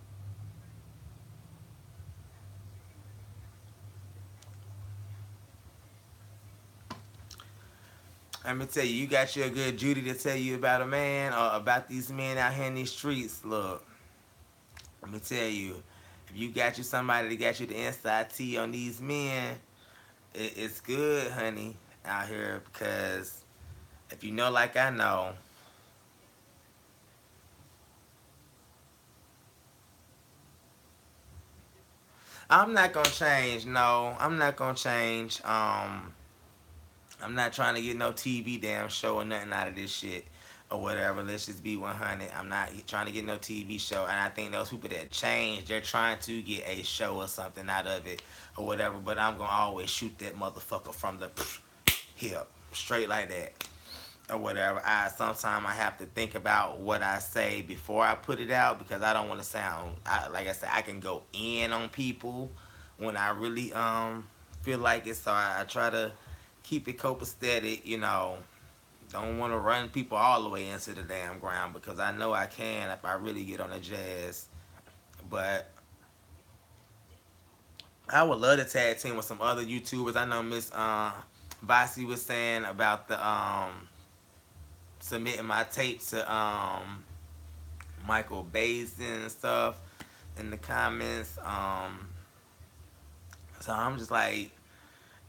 Let me tell you, you got you a good Judy to tell you about a man or about these men out here in these streets. Look, let me tell you, if you got you somebody that got you the inside tea on these men, it's good, honey, out here because if you know, like I know, I'm not gonna change. No, I'm not gonna change. I'm not trying to get no TV damn show or nothing out of this shit or whatever. Let's just be 100. I'm not trying to get no TV show. And I think those people that change, they're trying to get a show or something out of it or whatever. But I'm going to always shoot that motherfucker from the hip, straight like that or whatever. Sometimes I have to think about what I say before I put it out because I don't want to sound, like I said, I can go in on people when I really feel like it. So I try to keep it copacetic, you know. Don't want to run people all the way into the damn ground because I know I can if I really get on the jazz. But I would love to tag team with some other YouTubers. I know Miss Vasi was saying about the submitting my tape to Michael Basin and stuff in the comments. So I'm just like,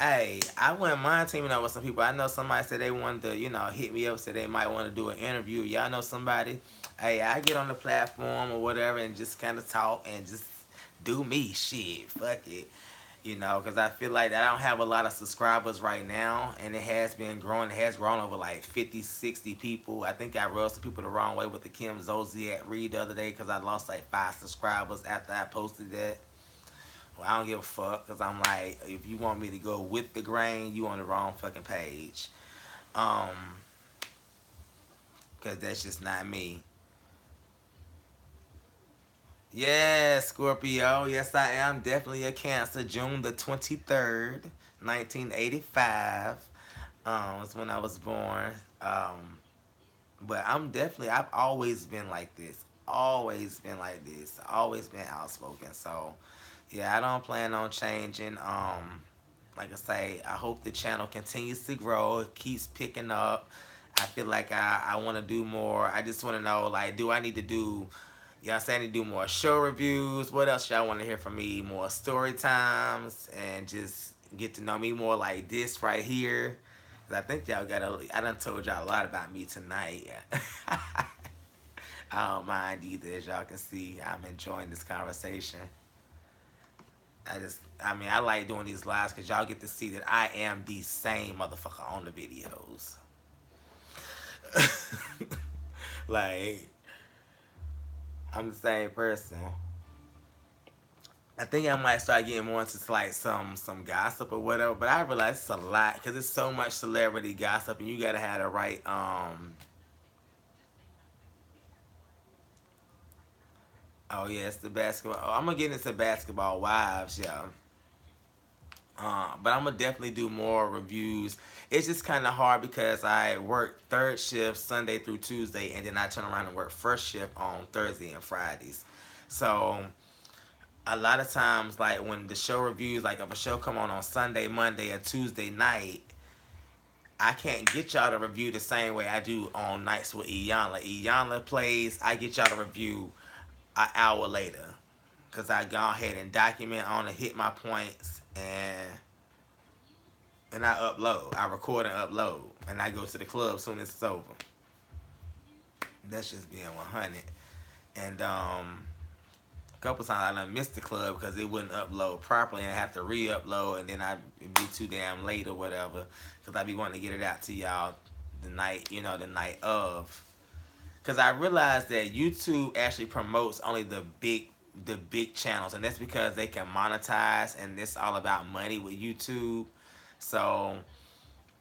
hey, I wouldn't mind teaming up with some people. I know somebody said they wanted to, you know, hit me up, said they might want to do an interview. Y'all know somebody? Hey, I get on the platform or whatever and just kind of talk and just do me. Shit, fuck it. You know, because I feel like I don't have a lot of subscribers right now, and it has been growing. It has grown over like 50, 60 people. I think I rubbed some people the wrong way with the Kim Zolciak read the other day because I lost like 5 subscribers after I posted that. Well, I don't give a fuck because I'm like, if you want me to go with the grain, you on the wrong fucking page. Because that's just not me. Yes, Scorpio. Yes, I am definitely a Cancer. June the 23rd, 1985. Was when I was born. But I've always been like this. Always been like this. Always been outspoken. So, yeah, I don't plan on changing. Like I say, I hope the channel continues to grow. It keeps picking up. I feel like I want to do more. I just want to know, like, do I need to do, y'all saying to do more show reviews? What else y'all want to hear from me? More story times and just get to know me more like this right here. 'Cause I think y'all I done told y'all a lot about me tonight. I don't mind either. As y'all can see, I'm enjoying this conversation. I like doing these lives because y'all get to see that I am the same motherfucker on the videos. Like, I'm the same person. I think I might start getting more into like some gossip or whatever, but I realize it's a lot because there's so much celebrity gossip, and you gotta have the right Oh yeah, it's the basketball. Oh, I'm gonna get into basketball wives, yeah. But I'm gonna definitely do more reviews. It's just kind of hard because I work third shift Sunday through Tuesday, and then I turn around and work first shift on Thursday and Fridays. So a lot of times, like when the show reviews, like if a show come on Sunday, Monday, or Tuesday night, I can't get y'all to review the same way I do on nights with Iyanla. Iyanla plays, I get y'all to review an hour later because I go ahead and document on and hit my points and I upload. I record and upload, and I go to the club soon as it's over. That's just being 100. And a couple times I done missed the club because it wouldn't upload properly, and I have to re-upload, and then I'd be too damn late or whatever because I be wanting to get it out to y'all the night, the night of. Because I realized that YouTube actually promotes only the big channels, and that's because they can monetize, and it's all about money with YouTube. So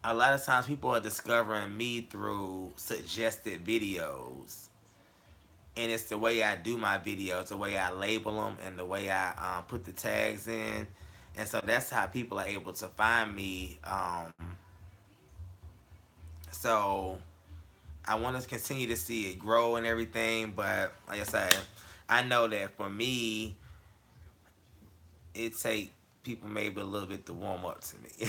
a lot of times people are discovering me through suggested videos, and it's the way I do my videos, the way I label them, and the way I put the tags in, and so that's how people are able to find me. So I want to continue to see it grow and everything, but like I said, I know that for me, it take people maybe a little bit to warm up to me.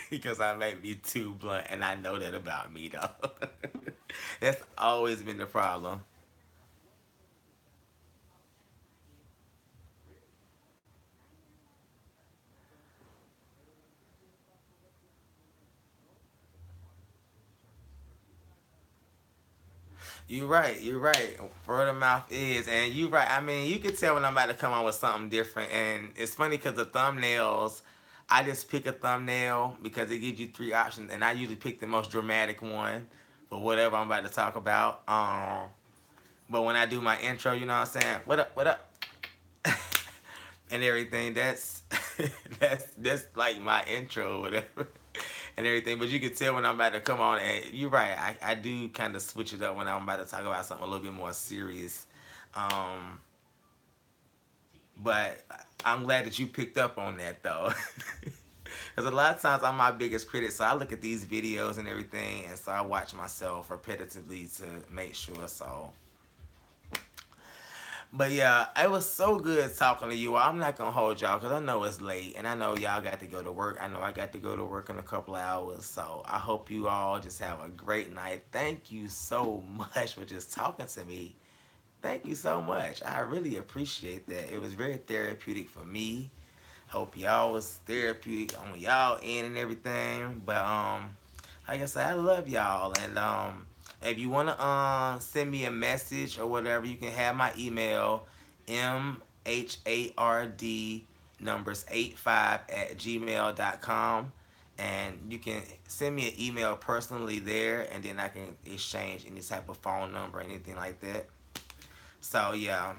because I may be too blunt, and I know that about me though. That's always been the problem. You're right. You're right. Word of mouth is, and you're right. I mean, you can tell when I'm about to come on with something different, and it's funny because the thumbnails, I just pick a thumbnail because it gives you three options, and I usually pick the most dramatic one for whatever I'm about to talk about. But when I do my intro, you know what I'm saying? What up? What up? And everything. That's that's like my intro or whatever. And everything, but you can tell when I'm about to come on. And you're right, I do kind of switch it up when I'm about to talk about something a little bit more serious. Um, but I'm glad that you picked up on that though, because a lot of times I'm my biggest critic. So I look at these videos and everything, and so I watch myself repetitively to make sure. So but yeah, it was so good talking to you. I'm not gonna hold y'all because I know it's late and I know y'all got to go to work. I know I got to go to work in a couple of hours. So I hope you all just have a great night. Thank you so much for just talking to me. Thank you so much. I really appreciate that. It was very therapeutic for me. Hope y'all was therapeutic on y'all end and everything. But like I said, I love y'all. And if you wanna send me a message or whatever, you can have my email mhard numbers 85 at gmail.com, and you can send me an email personally there, and then I can exchange any type of phone number or anything like that. So yeah.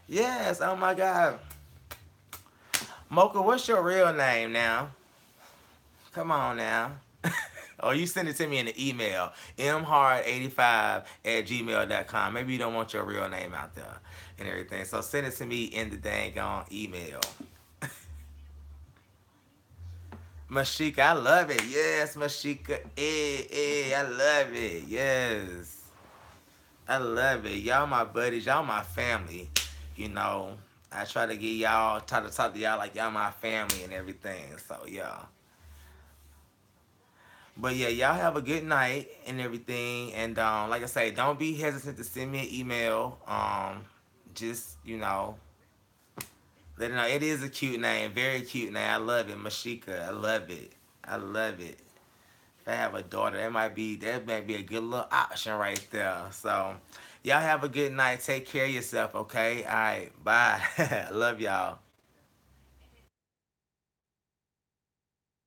Yes, oh my god. Mocha, what's your real name now? Come on now. Or you send it to me in the email, mhard85 at gmail.com. Maybe you don't want your real name out there and everything. So send it to me in the dang on email. Mashika, I love it. Yes, Mashika. I love it. Yes. I love it. Y'all my buddies. Y'all my family. You know, I try to get y'all, try to talk to y'all like y'all my family and everything. So, yeah. But yeah, y'all have a good night and everything. And like I say, don't be hesitant to send me an email. Just, you know, let it know. It is a cute name, very cute name. I love it. Mashika. I love it. I love it. If I have a daughter, that might be a good little option right there. So y'all have a good night. Take care of yourself, okay? All right. Bye. Love y'all.